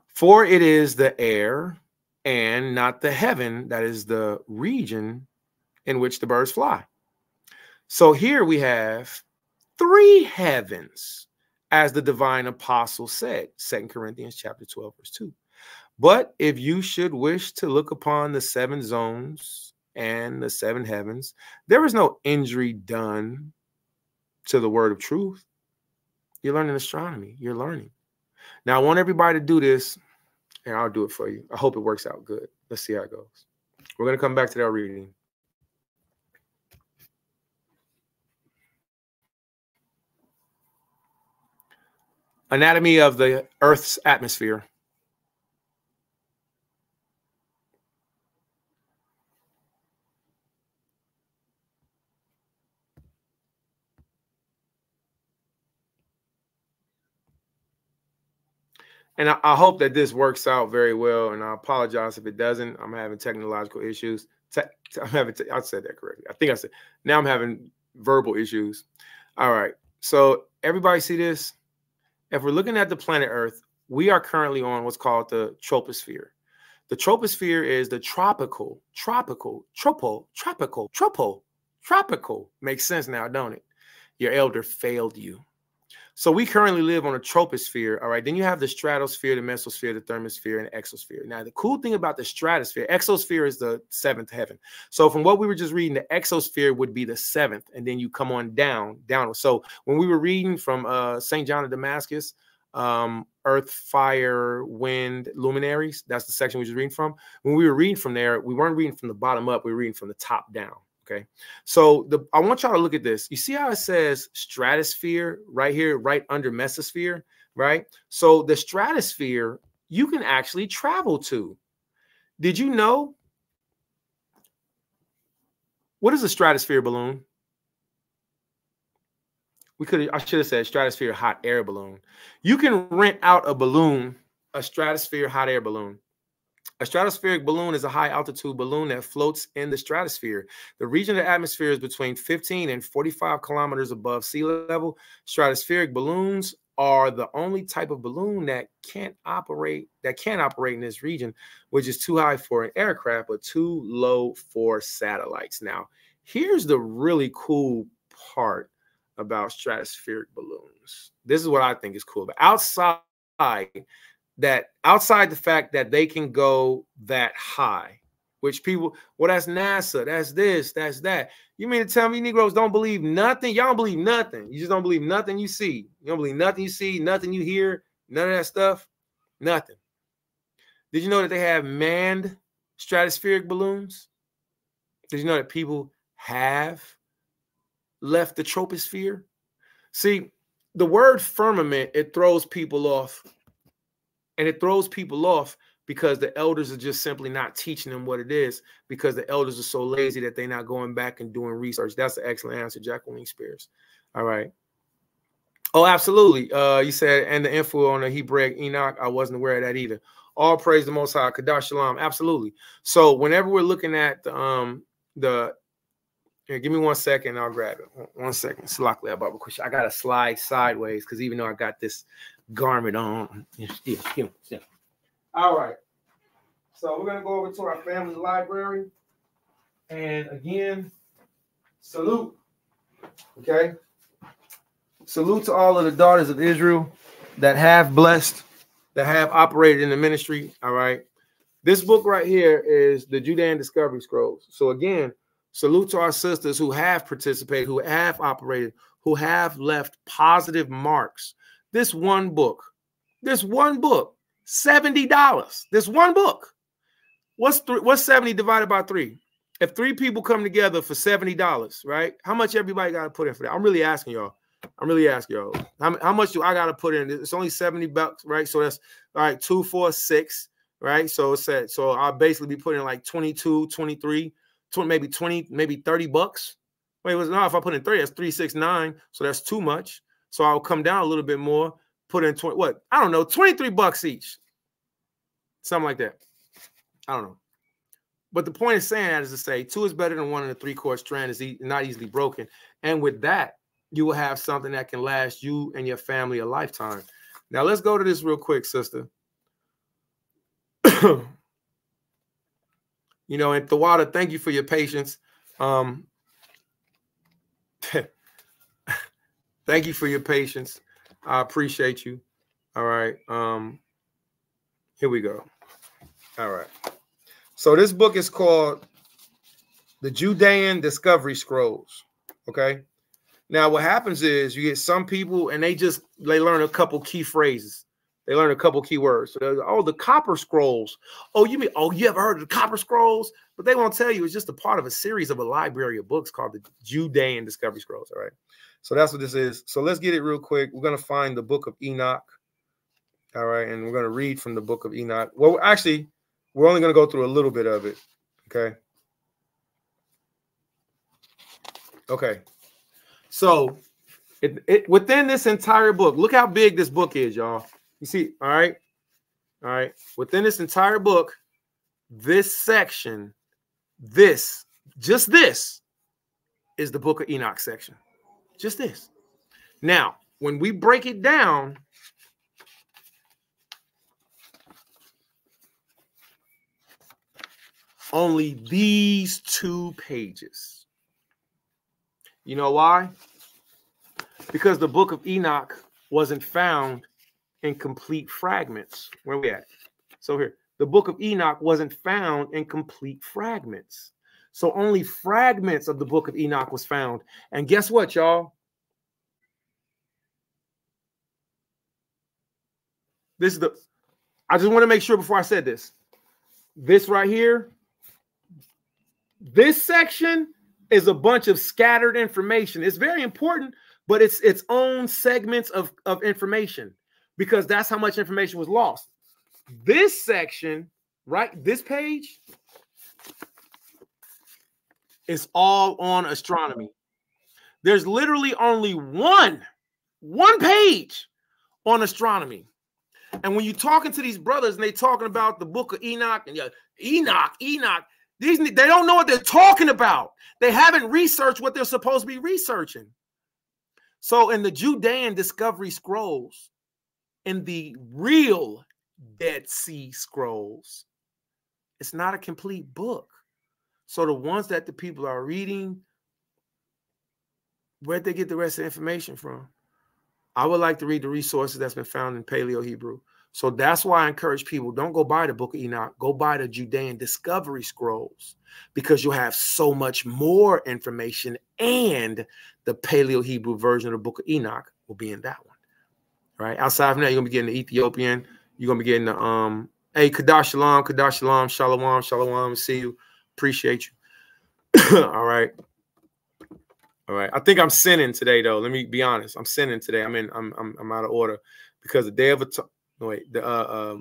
For it is the air and not the heaven that is the region in which the birds fly. So here we have 3 heavens, as the divine apostle said, 2 Corinthians chapter 12, verse 2. But if you should wish to look upon the 7 zones and the 7 heavens, there is no injury done to the word of truth. You're learning astronomy. You're learning. Now, I want everybody to do this, and I'll do it for you. I hope it works out good. Let's see how it goes. We're going to come back to that reading. Anatomy of the Earth's atmosphere. And I hope that this works out very well. And I apologize if it doesn't. I'm having technological issues. I said that correctly. I think I said. Now I'm having verbal issues. All right. So everybody see this? If we're looking at the planet Earth, we are currently on what's called the troposphere. The troposphere is the tropical. Makes sense now, don't it? Your elder failed you. So we currently live on a troposphere, all right? Then you have the stratosphere, the mesosphere, the thermosphere, and the exosphere. Now, the cool thing about the stratosphere, exosphere is the 7th heaven. So from what we were just reading, the exosphere would be the 7th, and then you come on downward. So when we were reading from St. John of Damascus, earth, fire, wind, luminaries, that's the section we were reading from. When we were reading from there, we weren't reading from the bottom up, we were reading from the top down. Okay, so I want y'all to look at this. You see how it says stratosphere right here, right under mesosphere, right? So the stratosphere, you can actually travel to. Did you know? What is a stratosphere balloon? I should have said stratosphere hot air balloon. You can rent out a balloon, a stratosphere hot air balloon. A stratospheric balloon is a high altitude balloon that floats in the stratosphere. The region of the atmosphere is between 15 and 45 kilometers above sea level. Stratospheric balloons are the only type of balloon that can operate in this region, which is too high for an aircraft, but too low for satellites. Now, here's the really cool part about stratospheric balloons. This is what I think is cool. But outside the fact that they can go that high, which people, well, that's NASA, that's this, that's that. You mean to tell me Negroes don't believe nothing? Y'all don't believe nothing. You just don't believe nothing you see. You don't believe nothing you see, nothing you hear, none of that stuff, nothing. Did you know that they have manned stratospheric balloons? Did you know that people have left the troposphere? See, the word firmament, it throws people off. And it throws people off because the elders are just simply not teaching them what it is, because the elders are so lazy that they're not going back and doing research. That's an excellent answer, Jacqueline Spears. All right. Oh, absolutely. You said, and the info on the Hebraic Enoch, I wasn't aware of that either. All praise the Most High. Kadash Shalom. Absolutely. So whenever we're looking at here, give me 1 second, I'll grab it. 1 second. I got to slide sideways because even though I got this garment on. All right. So we're going to go over to our family library. And again, salute. Okay. Salute to all of the daughters of Israel that have blessed, that have operated in the ministry. All right. This book right here is the Judean Discovery Scrolls. So again, salute to our sisters who have participated, who have operated, who have left positive marks. This one book, $70. This one book. What's 70 divided by 3? If 3 people come together for $70, right? How much everybody got to put in for that? I'm really asking y'all. How much do I got to put in? It's only $70, right? So that's all right. 2, 4, 6, right? So it's said. So I'll basically be putting like 22, 23, 20, maybe 20, maybe $30. Wait, no, if I put in 30, that's 3, 6, 9. So that's too much. So I'll come down a little bit more, put in 20, what? I don't know, $23 each. Something like that. I don't know. But the point of saying that is to say 2 is better than 1 in a 3-chord strand is not easily broken. And with that, you will have something that can last you and your family a lifetime. Now, let's go to this real quick, sister. And Tawada, thank you for your patience. Thank you for your patience. I appreciate you. All right. Here we go. All right. So this book is called The Judean Discovery Scrolls. Okay. Now what happens is you get some people and they learn a couple key phrases. They learn a couple key words. So the copper scrolls. Oh, you ever heard of the copper scrolls? But they won't tell you it's just a part of a series of a library of books called the Judean Discovery Scrolls. All right. So that's what this is. So let's get it real quick. We're going to find the book of Enoch. All right. And we're going to read from the book of Enoch. Well, actually, we're only going to go through a little bit of it. Okay. Okay. So within this entire book, look how big this book is, y'all. You see, all right. All right. Within this entire book, this section, just this is the book of Enoch section. Just this. Now, when we break it down, only these 2 pages. You know why? Because the book of Enoch wasn't found in complete fragments. Where are we at? So here, the book of Enoch wasn't found in complete fragments. So only fragments of the book of Enoch was found. And guess what, y'all? I just want to make sure before I said this. This right here, this section is a bunch of scattered information. It's very important, but it's its own segments of information because that's how much information was lost. This section, right, this page is all on astronomy. There's literally only one page on astronomy. And when you're talking to these brothers and they talking about the book of Enoch and Enoch, they don't know what they're talking about. They haven't researched what they're supposed to be researching. So in the Judean Discovery Scrolls, in the real Dead Sea Scrolls, it's not a complete book. So the ones that the people are reading, where'd they get the rest of the information from? I would like to read the resources that's been found in Paleo Hebrew. So that's why I encourage people, don't go buy the book of Enoch. Go buy the Judean Discovery Scrolls, because you'll have so much more information, and the Paleo Hebrew version of the book of Enoch will be in that one. Right? Outside from that, you're going to be getting the Ethiopian. You're going to be getting the, hey, Kadash Shalom, Shalom. See you. Appreciate you. All right. All right. I think I'm sinning today, though. Let me be honest. I'm sinning today. I'm out of order because the day of the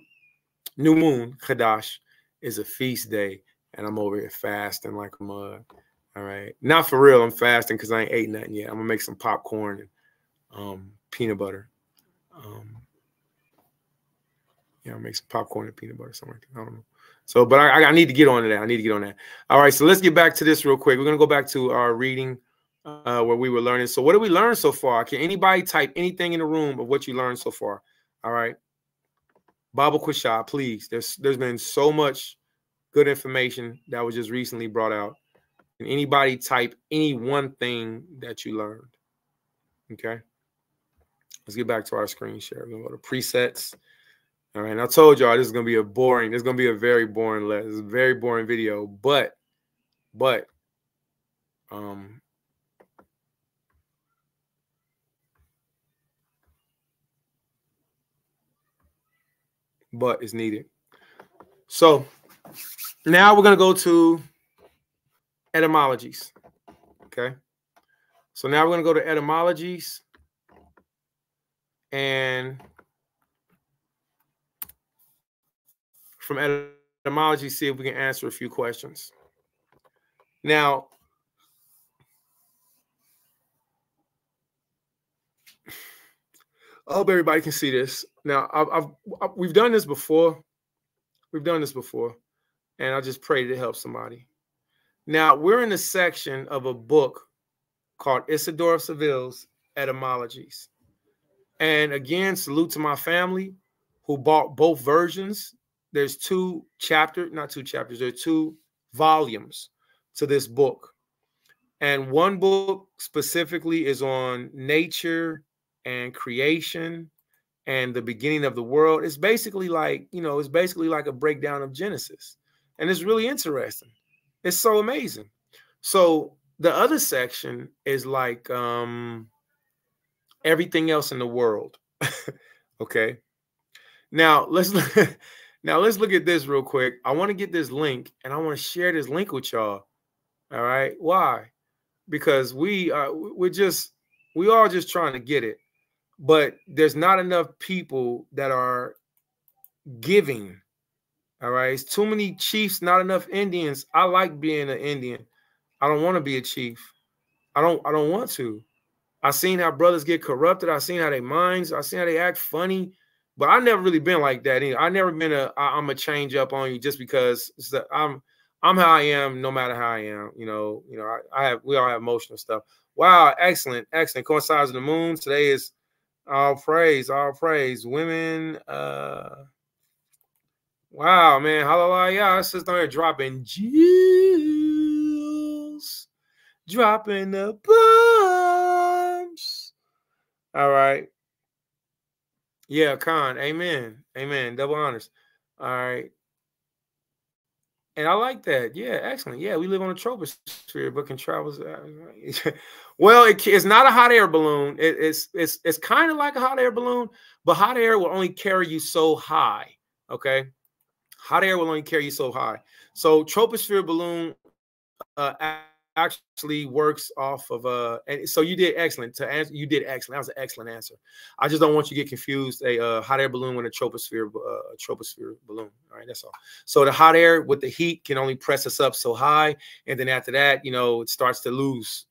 new moon, Kadash, is a feast day, and I'm over here fasting like a mug. All right. Not for real. I'm fasting because I ain't ate nothing yet. I'm gonna make some popcorn and peanut butter. I'll make some popcorn and peanut butter, something like that. I don't know. So, but I need to get on to that. I need to get on that. All right. So let's get back to this real quick. We're gonna go back to our reading. Where we were learning. So what did we learn so far? Can anybody type anything in the room of what you learned so far? All right. Bible Quashah, please. There's been so much good information that was just recently brought out. Can anybody type any one thing that you learned? Okay. Let's get back to our screen share. We're going to go to presets. All right. And I told y'all this is going to be a very boring lesson. It's a very boring video, but it's needed. So now we're going to go to etymologies. Okay. So now we're going to go to etymologies, and from etymology, see if we can answer a few questions. Now, I hope everybody can see this. Now, we've done this before. And I just pray to help somebody. Now, we're in a section of a book called Isidore of Seville's Etymologies. And again, salute to my family who bought both versions. There's two volumes to this book. And one book specifically is on nature and creation and the beginning of the world. It's basically like, a breakdown of Genesis. And it's really interesting. It's so amazing. So the other section is like everything else in the world. Okay. Now let's look at this real quick. I want to get this link, and I want to share this link with y'all. All right. Why? Because we all just trying to get it, but there's not enough people that are giving. All right. It's too many chiefs, not enough Indians. I like being an Indian. I don't want to be a chief. I don't want to. I seen how brothers get corrupted. I seen how they minds. I seen how they act funny. But I never really been like that either. I never been I'm a change up on you just because I'm how I am, no matter how I am. We all have emotional stuff. Wow, excellent. Coincides of the moon. Today is all praise. Women. Wow, man. Hallelujah. Sister here dropping jewels. Dropping the bombs. All right. Yeah, Khan. Amen. Double honors. All right. And I like that. Yeah, excellent. Yeah, we live on a troposphere, but can travel. Well, it's not a hot air balloon. It's kind of like a hot air balloon, but hot air will only carry you so high. Okay. Hot air will only carry you so high. So troposphere balloon actually works off of and so you did excellent to answer. You did excellent. That was an excellent answer. I just don't want you to get confused. A hot air balloon with a troposphere balloon. All right, that's all. So the hot air with the heat can only press us up so high, and then after that, it starts to lose,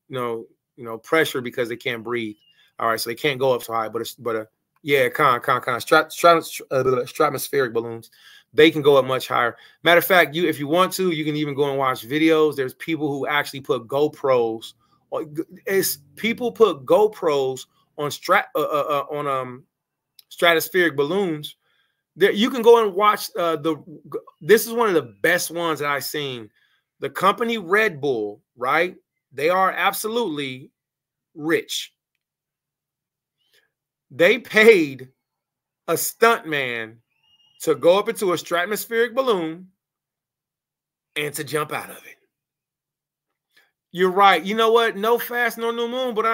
pressure because they can't breathe. All right, so they can't go up so high. Stratospheric balloons. They can go up much higher. Matter of fact, if you want to, you can even go and watch videos. There's people who actually put GoPros. People put GoPros on stratospheric balloons. There, you can go and watch this is one of the best ones that I've seen. The company Red Bull, right? They are absolutely rich. They paid a stuntman to go up into a stratospheric balloon and to jump out of it. You're right. You know what? No fast, no new moon, but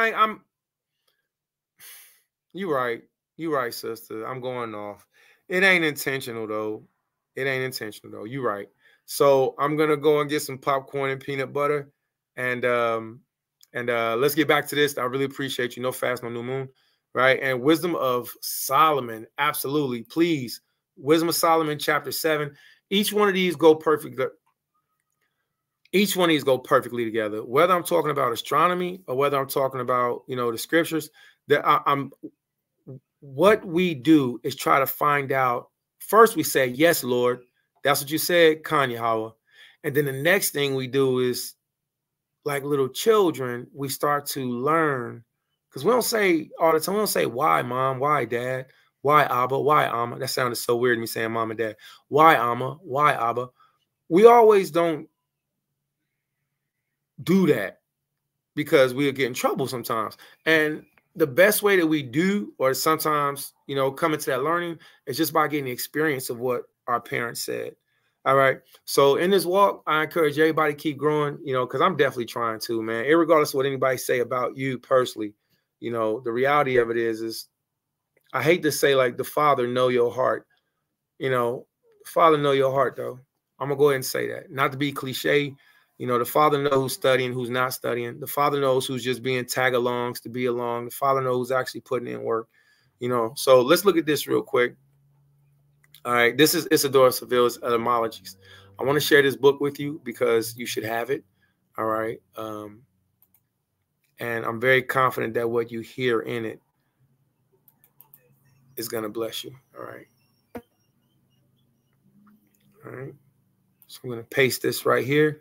you're right. You're right, sister. I'm going off. It ain't intentional, though. It ain't intentional, though. You're right. So I'm going to go and get some popcorn and peanut butter. And let's get back to this. I really appreciate you. No fast, no new moon. Right? And Wisdom of Solomon. Absolutely. Please. Wisdom of Solomon, chapter 7. Each one of these go perfect. Each one of these go perfectly together. Whether I'm talking about astronomy or whether I'm talking about, the scriptures, what we do is try to find out. First, we say, yes, Lord. That's what you said, Kanye Howard. And then the next thing we do is, like little children, we start to learn. Because we don't say all the time, we don't say, why, Mom? Why, Dad? Why, Abba? Why, Amma? That sounded so weird, me saying Mom and Dad. Why, Amma? Why, Abba? We always don't do that because we'll get in trouble sometimes. And the best way that we do, or sometimes, come into that learning, is just by getting the experience of what our parents said. All right. So in this walk, I encourage everybody to keep growing, because I'm definitely trying to, man. Irregardless of what anybody say about you personally, the reality of it is I hate to say, like, the Father know your heart. The Father know your heart, though. I'm going to go ahead and say that. Not to be cliche. The Father knows who's studying, who's not studying. The Father knows who's just being tag-alongs to be along. The Father knows who's actually putting in work. So let's look at this real quick. All right, this is Isidore Seville's Etymologies. I want to share this book with you because you should have it. All right. And I'm very confident that what you hear in it is going to bless you. All right. All right. So I'm going to paste this right here.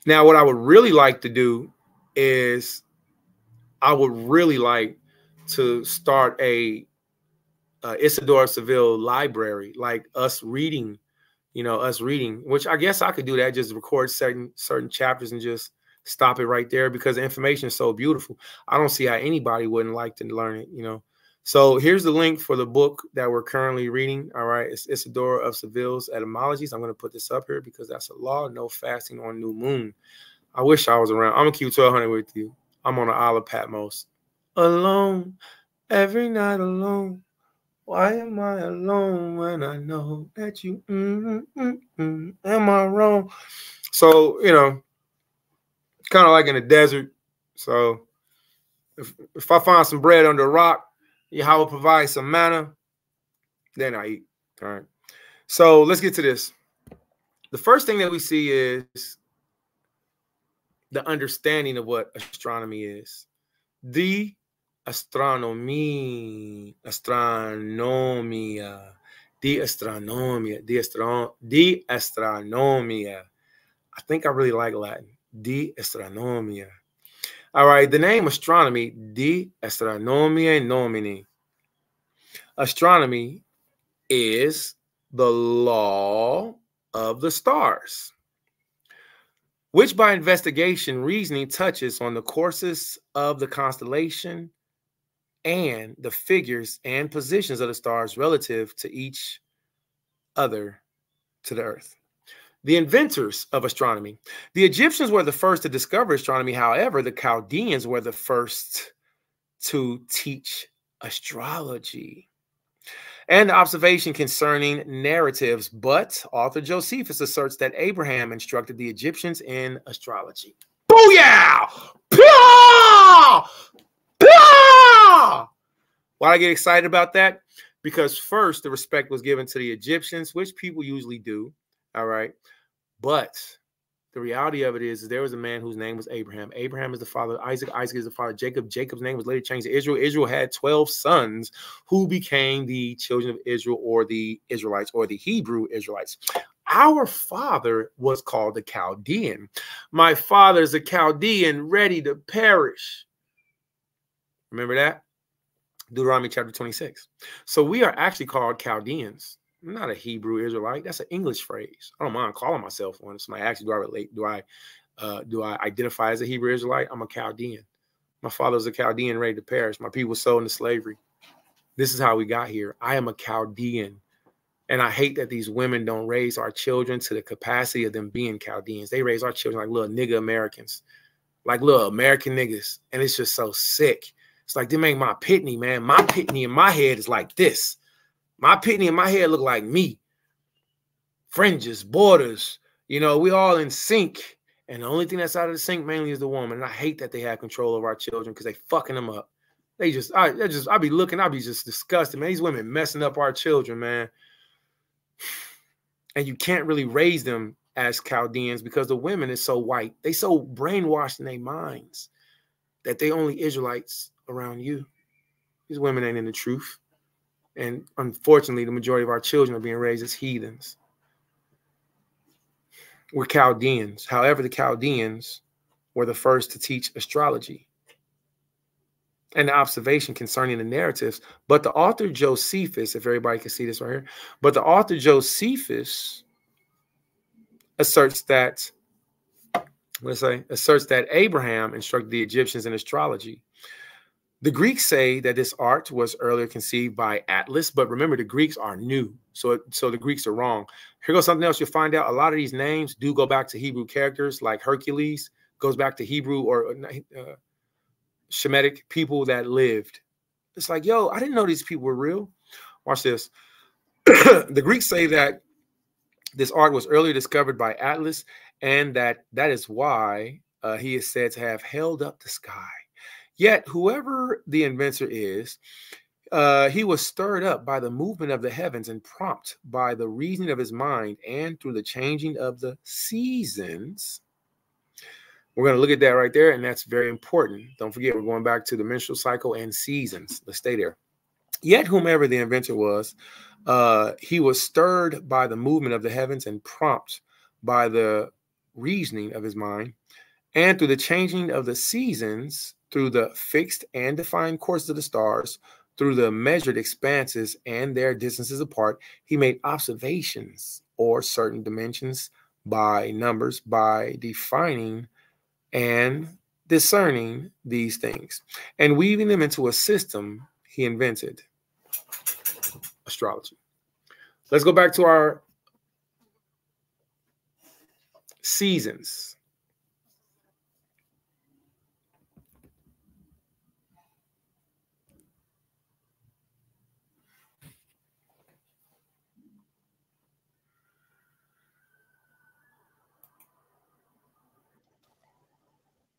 Now, what I would really like to do is I would really like to start a Isidore Seville library, like us reading, which I guess I could do that, just record certain chapters and just stop it right there because the information is so beautiful. I don't see how anybody wouldn't like to learn it, So here's the link for the book that we're currently reading. All right. It's Isidore of Seville's Etymologies. I'm going to put this up here because that's a law. No fasting on new moon. I wish I was around. I'm going to keep 1200 with you. I'm on the Isle of Patmos. Alone, every night alone. Why am I alone when I know that you, am I wrong? So, kind of like in the desert. So if I find some bread under a rock, Yahweh provides some manna, then I eat. All right. So let's get to this. The first thing that we see is the understanding of what astronomy is. The astronomia. I think I really like Latin. De astronomia. All right, the name astronomy, de astronomia nomini. Astronomy is the law of the stars, which by investigation, reasoning touches on the courses of the constellation and the figures and positions of the stars relative to each other to the earth. The inventors of astronomy. The Egyptians were the first to discover astronomy. However, the Chaldeans were the first to teach astrology. and the observation concerning narratives. But author Josephus asserts that Abraham instructed the Egyptians in astrology. Booyah! Pah! Pah! Why I get excited about that? Because first, the respect was given to the Egyptians, which people usually do. All right. But the reality of it is there was a man whose name was Abraham. Abraham is the father of Isaac. Isaac is the father of Jacob. Jacob's name was later changed to Israel. Israel had 12 sons who became the children of Israel, or the Israelites, or the Hebrew Israelites. Our father was called a Chaldean. My father's a Chaldean ready to perish. Remember that? Deuteronomy chapter 26. So we are actually called Chaldeans. I'm not a Hebrew Israelite. That's an English phrase. I don't mind calling myself one. Somebody asks, do I relate? Do I identify as a Hebrew Israelite? I'm a Chaldean. My father was a Chaldean ready to perish. My people sold into slavery. This is how we got here. I am a Chaldean. And I hate that these women don't raise our children to the capacity of them being Chaldeans. They raise our children like little nigga Americans, like little American niggas. And it's just so sick. It's like they make my pitney, man. My pitney in my head is like this. My pitney in my head look like me. Fringes, borders, you know, we all in sync. And the only thing that's out of the sync mainly is the woman. And I hate that they have control over our children because they fucking them up. I be looking, I be just disgusted, man. These women messing up our children, man. And you can't really raise them as Chaldeans because the women is so white. They so brainwashed in their minds that they only Israelites around you. These women ain't in the truth. And unfortunately, the majority of our children are being raised as heathens. We're Chaldeans. However, the Chaldeans were the first to teach astrology and the observation concerning the narratives. But the author Josephus, if everybody can see this right here, but the author Josephus asserts that, asserts that Abraham instructed the Egyptians in astrology. The Greeks say that this art was earlier conceived by Atlas, but remember, the Greeks are new. So the Greeks are wrong. Here goes something else you'll find out. A lot of these names do go back to Hebrew characters, like Hercules goes back to Hebrew or Shemitic people that lived. It's like, yo, I didn't know these people were real. Watch this. The Greeks say that this art was earlier discovered by Atlas, and that is why he is said to have held up the sky. Yet, whoever the inventor is, he was stirred up by the movement of the heavens and prompted by the reasoning of his mind and through the changing of the seasons. We're going to look at that right there, and that's very important. Don't forget, we're going back to the menstrual cycle and seasons. Let's stay there. Yet, whomever the inventor was, he was stirred by the movement of the heavens and prompted by the reasoning of his mind and through the changing of the seasons, through the fixed and defined courses of the stars, through the measured expanses and their distances apart, he made observations or certain dimensions by numbers, by defining and discerning these things and weaving them into a system. He invented astrology. Let's go back to our seasons.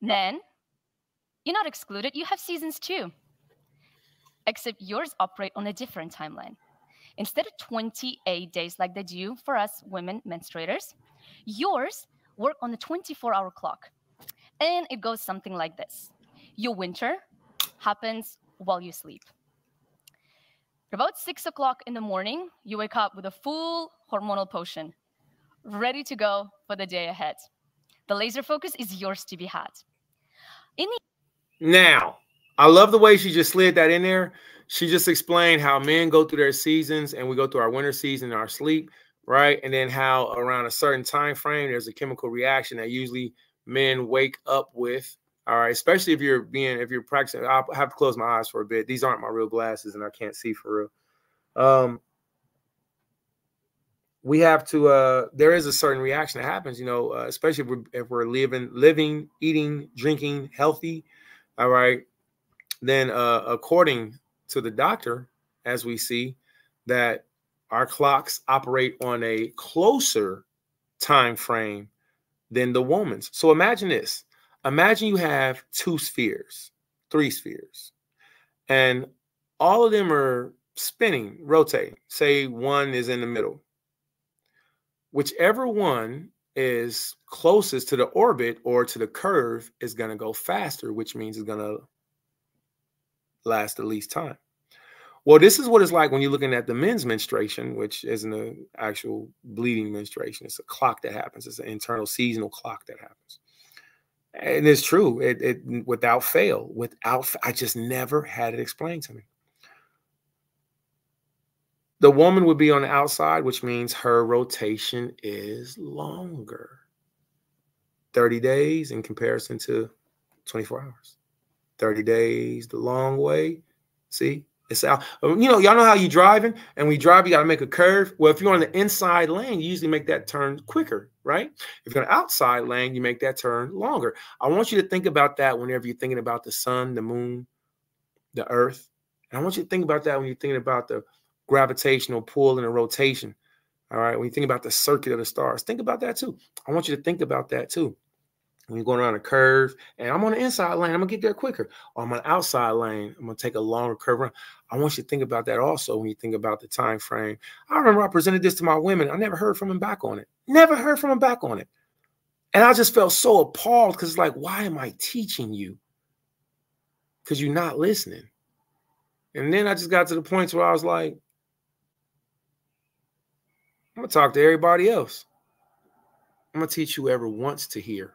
Then, you're not excluded, you have seasons too. Except yours operate on a different timeline. Instead of 28 days like they do for us women menstruators, yours work on the 24-hour clock. And it goes something like this. Your winter happens while you sleep. About 6 o'clock in the morning, you wake up with a full hormonal potion, ready to go for the day ahead. The laser focus is yours to be had. Now, I love the way she just slid that in there. She just explained how men go through their seasons and we go through our winter season and our sleep, right? And then how around a certain time frame, there's a chemical reaction that usually men wake up with. All right, especially if you're practicing. I'll have to close my eyes for a bit. These aren't my real glasses and I can't see for real. We have to, there is a certain reaction that happens, you know, especially if we're living, eating, drinking healthy. All right. Then according to the doctor, as we see, that our clocks operate on a closer time frame than the woman's. So imagine this. Imagine you have 2 spheres, 3 spheres, and all of them are spinning, rotating. Say one is in the middle. Whichever one is closest to the orbit or to the curve is going to go faster, which means it's going to last the least time. Well, this is what it's like when you're looking at the men's menstruation, which isn't an actual bleeding menstruation. It's a clock that happens. It's an internal seasonal clock that happens. And it's true. It without fail, I just never had it explained to me. The woman would be on the outside, which means her rotation is longer. 30 days in comparison to 24 hours. 30 days the long way. See? It's out. Y'all know how you driving, and when you drive, you got to make a curve. Well, if you're on the inside lane, you usually make that turn quicker, right? If you're on the outside lane, you make that turn longer. I want you to think about that whenever you're thinking about the sun, the moon, the earth. And I want you to think about that when you're thinking about the gravitational pull and the rotation. All right. When you think about the circuit of the stars, think about that too. I want you to think about that too. When you're going around a curve and I'm on the inside lane, I'm going to get there quicker. Or I'm on the outside lane, I'm going to take a longer curve around. I want you to think about that also when you think about the time frame. I remember I presented this to my women. I never heard from them back on it. Never heard from them back on it. And I just felt so appalled because it's like, why am I teaching you? Because you're not listening. And then I just got to the point where I was like, I'm going to talk to everybody else. I'm going to teach whoever wants to hear.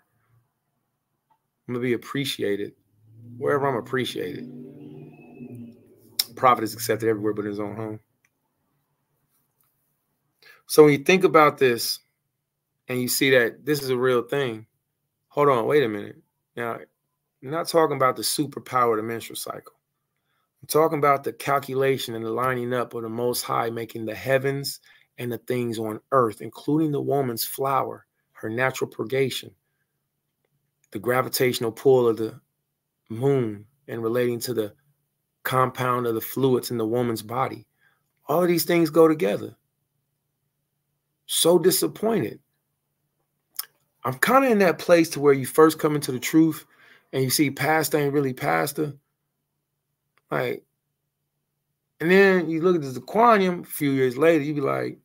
I'm going to be appreciated wherever I'm appreciated. Prophet is accepted everywhere but in his own home. So when you think about this and you see that this is a real thing, hold on, wait a minute. Now, I'm not talking about the superpower of the menstrual cycle. I'm talking about the calculation and the lining up of the Most High, making the heavens and the things on earth, including the woman's flower, her natural purgation, the gravitational pull of the moon and relating to the compound of the fluids in the woman's body. All of these things go together. So disappointed. I'm kind of in that place to where you first come into the truth and you see pastor ain't really pastor. Like, and then you look at the Zaquanium a few years later, you be like,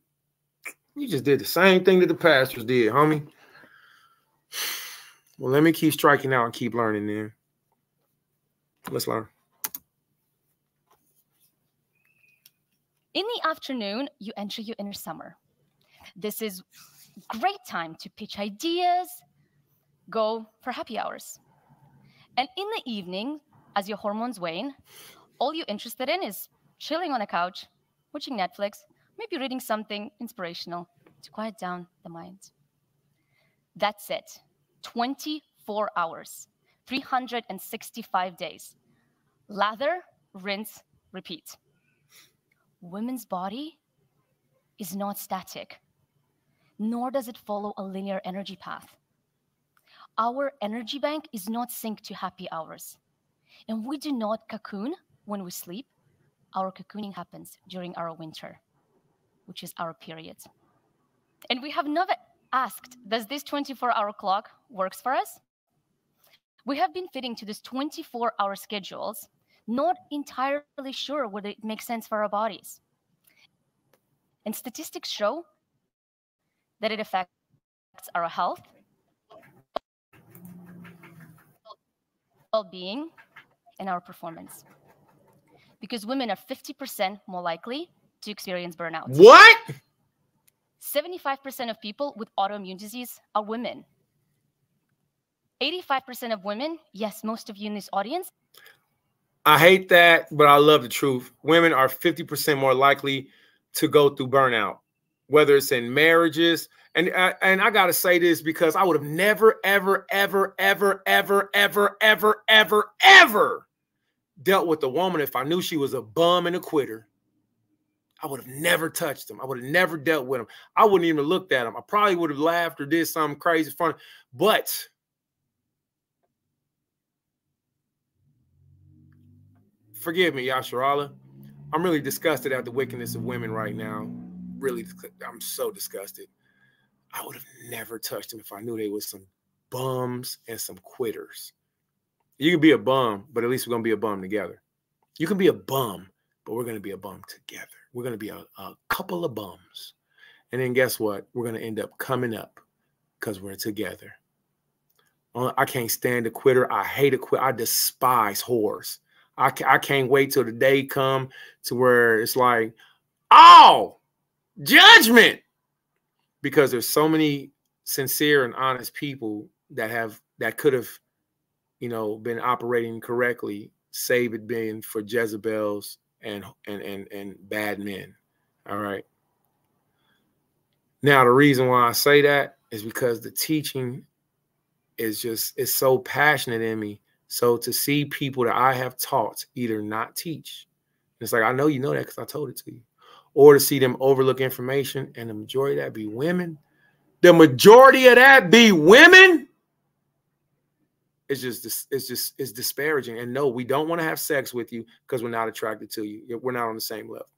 you just did the same thing that the pastors did, homie. Well, let me keep striking out and keep learning then. Let's learn. In the afternoon, you enter your inner summer. This is a great time to pitch ideas, go for happy hours. And in the evening, as your hormones wane, all you're interested in is chilling on a couch, watching Netflix, maybe reading something inspirational to quiet down the mind. That's it. 24 hours, 365 days. Lather, rinse, repeat. Women's body is not static, nor does it follow a linear energy path. Our energy bank is not synced to happy hours. And we do not cocoon when we sleep. Our cocooning happens during our winter, which is our period. And we have never asked, does this 24-hour clock works for us? We have been fitting to this 24-hour schedules, not entirely sure whether it makes sense for our bodies. And statistics show that it affects our health, well-being, and our performance. Because women are 50% more likely to experience burnout. What? 75% of people with autoimmune disease are women. 85% of women, yes, most of you in this audience. I hate that, but I love the truth. Women are 50% more likely to go through burnout, whether it's in marriages. And I got to say this because I would have never, ever, ever, ever, ever, ever, ever, ever, ever dealt with a woman if I knew she was a bum and a quitter. I would have never touched them. I would have never dealt with them. I wouldn't even have looked at them. I probably would have laughed or did something crazy fun. But forgive me, Yasharala, I'm really disgusted at the wickedness of women right now. Really, I'm so disgusted. I would have never touched them if I knew they was some bums and some quitters. You can be a bum, but at least we're going to be a bum together. You can be a bum, but we're going to be a bum together. We're going to be a couple of bums. And then guess what? We're going to end up coming up because we're together. I can't stand a quitter. I hate a quitter. I despise whores. I can't wait till the day come to where it's like, oh, judgment. Because there's so many sincere and honest people that could have, been operating correctly, save it being for Jezebels and bad men. All right. Now, the reason why I say that is because the teaching is so passionate in me. So to see people that I have taught either not teach, it's like, I know you know that because I told it to you, or to see them overlook information, and the majority of that be women. The majority of that be women. It's disparaging. And no, we don't want to have sex with you because we're not attracted to you. We're not on the same level.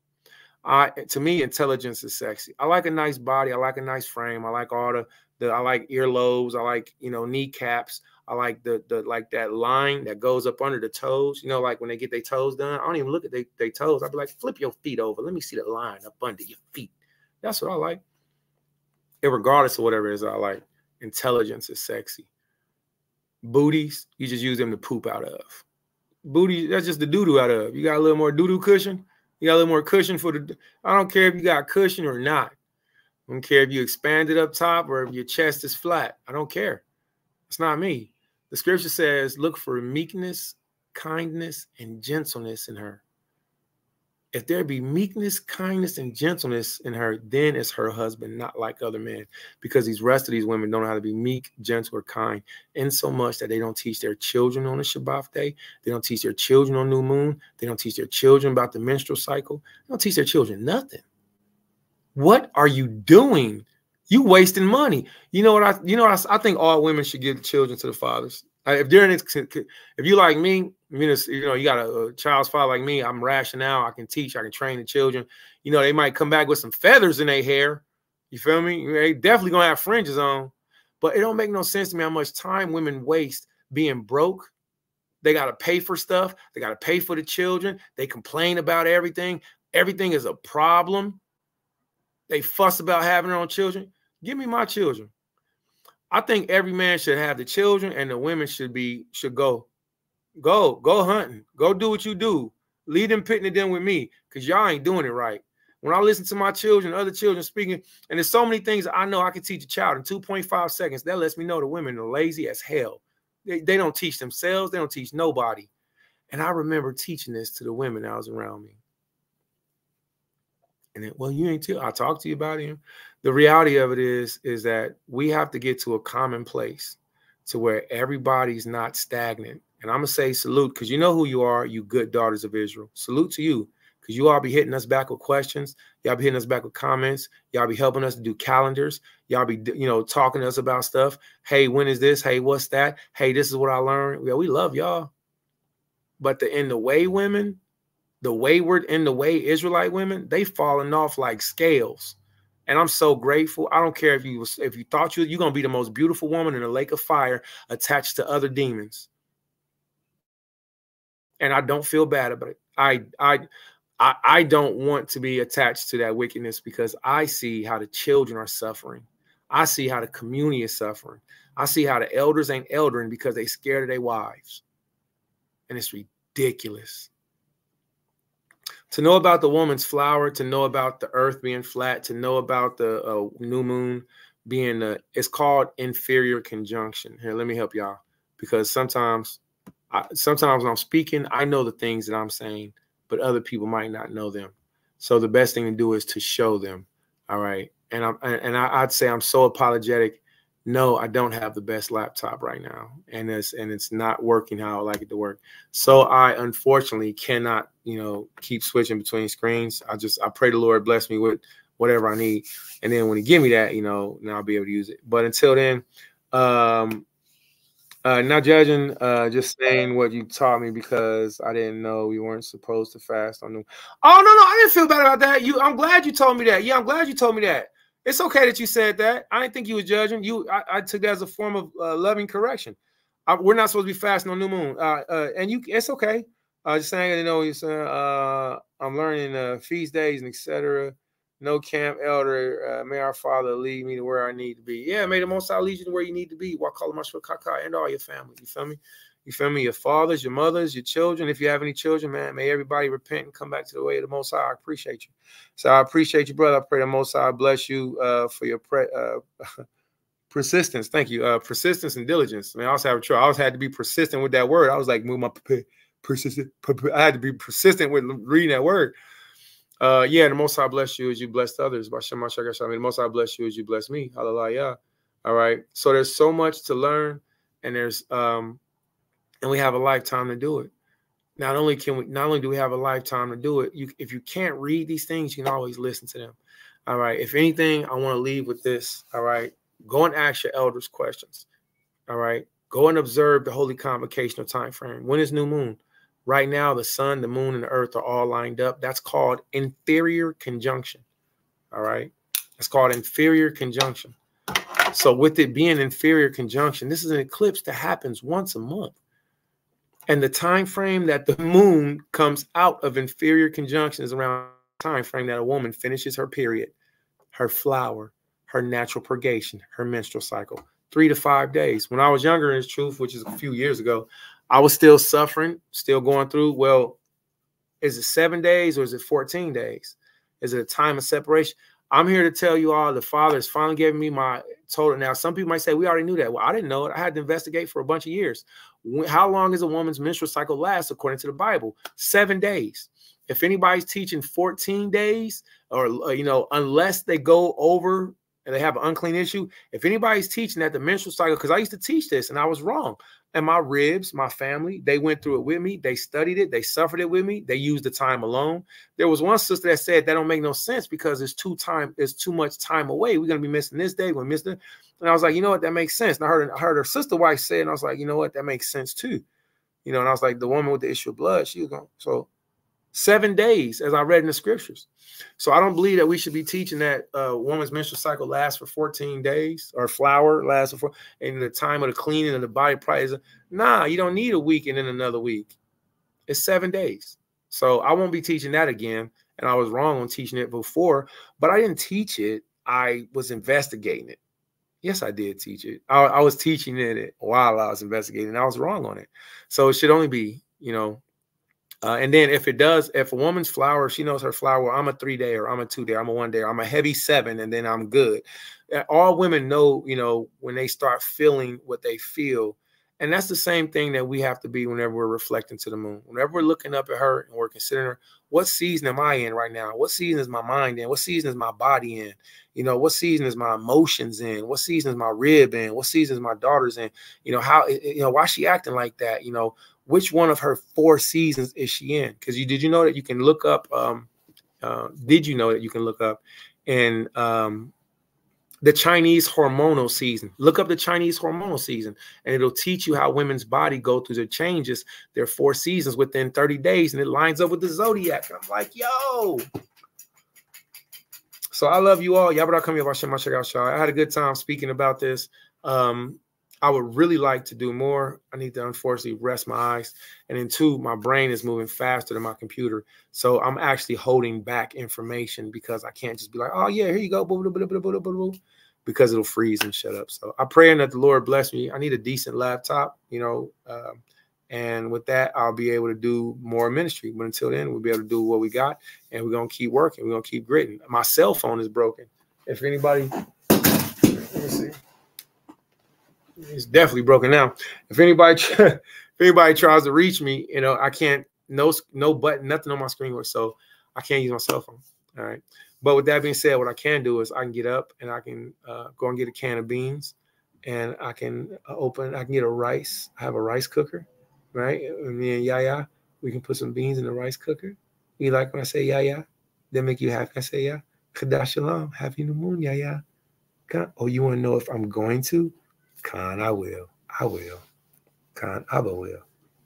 To me, intelligence is sexy. I like a nice body. I like a nice frame. I like all I like earlobes. I like, kneecaps. I like like that line that goes up under the toes. Like when they get their toes done, I don't even look at their toes. I'd be like, flip your feet over. Let me see the line up under your feet. That's what I like. Regardless of whatever it is I like, intelligence is sexy. Booties, you just use them to poop out of. Booty, that's just the doo-doo out of. You got a little more doo-doo cushion? You got a little more cushion for the... I don't care if you got cushion or not. I don't care if you expand it up top or if your chest is flat. I don't care. It's not me. The scripture says, look for meekness, kindness, and gentleness in her. If there be meekness, kindness, and gentleness in her, then it's her husband, not like other men. Because these rest of these women don't know how to be meek, gentle, or kind, in so much that they don't teach their children on the Shabbat day. They don't teach their children on new moon. They don't teach their children about the menstrual cycle. They don't teach their children nothing. What are you doing? You wasting money. I think all women should give children to the fathers. If you like me, you got a child's father like me, I'm rational. I can teach. I can train the children. They might come back with some feathers in their hair. You feel me? They definitely gonna have fringes on. But it don't make no sense to me how much time women waste being broke. They got to pay for stuff. They got to pay for the children. They complain about everything. Everything is a problem. They fuss about having their own children. Give me my children. I think every man should have the children, and the women should go hunting. Go do what you do. Leave them pitting them with me, because y'all ain't doing it right. When I listen to my children, other children speaking, and there's so many things I know I can teach a child in 2.5 seconds, that lets me know the women are lazy as hell. They don't teach themselves. They don't teach nobody. And I remember teaching this to the women that was around me. And then, well, you ain't too. I talked to you about him. The reality of it is that we have to get to a common place to where everybody's not stagnant. And I'm going to say salute, because you know who you are, you good daughters of Israel. Salute to you, because you all be hitting us back with questions. Y'all be hitting us back with comments. Y'all be helping us to do calendars. Y'all be, talking to us about stuff. Hey, when is this? Hey, what's that? Hey, this is what I learned. Yeah, we love y'all. But the in the way women, the wayward in the way Israelite women, they falling off like scales. And I'm so grateful. I don't care if you thought you're going to be the most beautiful woman in a lake of fire attached to other demons. And I don't feel bad about it. I don't want to be attached to that wickedness, because I see how the children are suffering. I see how the community is suffering. I see how the elders ain't eldering because they scared of their wives. And it's ridiculous. To know about the woman's flower, to know about the earth being flat, to know about the new moon being it's called inferior conjunction. Here, let me help y'all, because sometimes when I'm speaking, I know the things that I'm saying, but other people might not know them. So the best thing to do is to show them. All right. And I'd say I'm so apologetic. No, I don't have the best laptop right now, and it's not working how I like it to work. So I unfortunately cannot, keep switching between screens. I pray the Lord bless me with whatever I need, and then when He give me that, now I'll be able to use it. But until then, Not judging, just saying what you taught me because I didn't know we weren't supposed to fast on the. Oh no, I didn't feel bad about that. I'm glad you told me that. Yeah, I'm glad you told me that. It's okay that you said that. I didn't think you were judging. I took that as a form of loving correction. We're not supposed to be fasting on new moon. And it's okay. Just saying, you're saying, I'm learning feast days and etc. No camp elder, may our Father lead me to where I need to be. Yeah, may the Most High lead you to where you need to be. And all your family. You feel me? You feel me? Your fathers, your mothers, your children. If you have any children, man, may everybody repent and come back to the way of the Most High. I appreciate you. So I appreciate you, brother. I pray the Most High bless you for your persistence. Thank you. Persistence and diligence. I mean, I also have a trouble. I also had to be persistent with that word. I was like, move my persistent. I had to be persistent with reading that word. Yeah, the Most High bless you as you blessed others. The Most High bless you as you bless me. Hallelujah. All right. So there's so much to learn, and and we have a lifetime to do it. Not only do we have a lifetime to do it, if you can't read these things, you can always listen to them. All right. If anything, I want to leave with this. All right. Go and ask your elders questions. All right. Go and observe the holy convocational time frame. When is new moon? Right now, the sun, the moon, and the earth are all lined up. That's called inferior conjunction. All right. That's called inferior conjunction. So with it being inferior conjunction, this is an eclipse that happens once a month. And the time frame that the moon comes out of inferior conjunction is around the time frame that a woman finishes her period, her flower, her natural purgation, her menstrual cycle. 3 to 5 days. When I was younger, in its truth, which is a few years ago, I was still suffering, still going through. Well, is it 7 days or is it 14 days? Is it a time of separation? I'm here to tell you all the Father is finally giving me my total. Now, some people might say, we already knew that. Well, I didn't know it. I had to investigate for a bunch of years. How long is a woman's menstrual cycle last according to the Bible? 7 days. If anybody's teaching 14 days or, unless they go over and they have an unclean issue, if anybody's teaching that the menstrual cycle, because I used to teach this and I was wrong. And my ribs, my family, they went through it with me. They studied it. They suffered it with me. They used the time alone. There was one sister that said that don't make no sense because it's too much time away. We're going to be missing this day. We're missing it. And I was like, you know what? That makes sense. And I heard her sister wife say it, and I was like, you know what? That makes sense too. And I was like, the woman with the issue of blood, she was going. So 7 days, as I read in the scriptures. So I don't believe that we should be teaching that a woman's menstrual cycle lasts for 14 days or flower lasts for, and the time of the cleaning of the body probably is. Nah, you don't need a week and then another week. It's 7 days. So I won't be teaching that again. And I was wrong on teaching it before, but I didn't teach it. I was investigating it. Yes, I did teach it. I was teaching it while I was investigating. I was wrong on it. So it should only be, and then if a woman's flower, she knows her flower, well, I'm a 3 day or I'm a 2 day, I'm a 1 day, I'm a heavy 7, and then I'm good. All women know, when they start feeling what they feel. And that's the same thing that we have to be whenever we're reflecting to the moon. Whenever we're looking up at her and we're considering her, what season am I in right now? What season is my mind in? What season is my body in? What season is my emotions in? What season is my rib in? What season is my daughter's in? Why is she acting like that? Which one of her 4 seasons is she in? Because did you know that you can look up? Did you know that you can look up in the Chinese hormonal season? Look up the Chinese hormonal season, and it'll teach you how women's body go through their changes, their 4 seasons within 30 days, and it lines up with the zodiac. And I'm like, yo. So I love you all. I had a good time speaking about this. I would really like to do more. I need to unfortunately rest my eyes. And then 2, my brain is moving faster than my computer. So I'm actually holding back information because I can't just be like, oh yeah, here you go. Because it'll freeze and shut up. So I'm praying that the Lord bless me. I need a decent laptop, and with that, I'll be able to do more ministry. But until then, we'll be able to do what we got, and we're going to keep working. We're going to keep gritting. My cell phone is broken. If anybody, let me see. It's definitely broken now. If anybody tries to reach me, I can't, no button, nothing on my screen works, so I can't use my cell phone. All right. But with that being said, what I can do is I can get up and I can go and get a can of beans, and I can get a rice. I have a rice cooker, right? Me and Yaya, we can put some beans in the rice cooker. You like when I say Yaya? That make you happy? I say, yeah. Kadash Shalom. Happy new moon, Yaya. Oh, you want to know if I'm going to? Khan, I will. Khan, Abba will.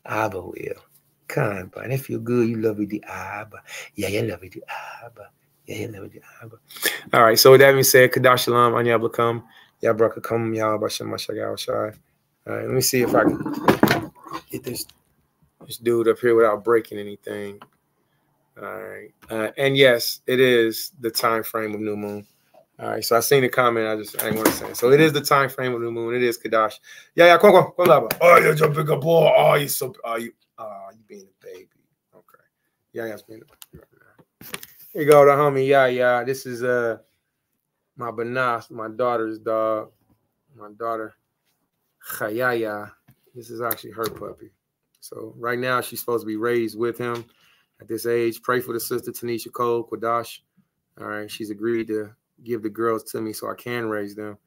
Abba will. Khan, but if you're good, you love it the Abba. Yeah, you love it the Abba. Yeah, you love it the Abba. All right, so with that being said, Kadash Shalom, Anya Blakam, Yabraka Kum, Yabasham Mashagal Shai. All right, let me see if I can get this dude up here without breaking anything. All right. And yes, it is the time frame of new moon. All right. So I seen the comment. I ain't want to say it. So it is the time frame of new moon. It is Kadash. Yeah, come on. Oh, you're a bigger boy. Oh, you so you being a baby. Okay. Yeah, being a baby. Here you go, the homie. Yeah. This is my Banas, my daughter's dog. My daughter, Chayaya. This is actually her puppy. So right now she's supposed to be raised with him at this age. Pray for the sister Tanisha Cole, Quadash. All right, she's agreed to give the girls to me so I can raise them.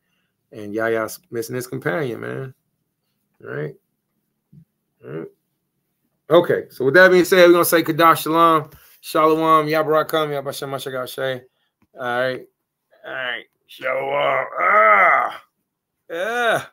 And Yaya's missing his companion, man. All right. Okay, so with that being said, we're gonna say Kadash Shalom, Shalom, Yabarakam, Yabasham Mashagashay. All right. Shalom. Yeah.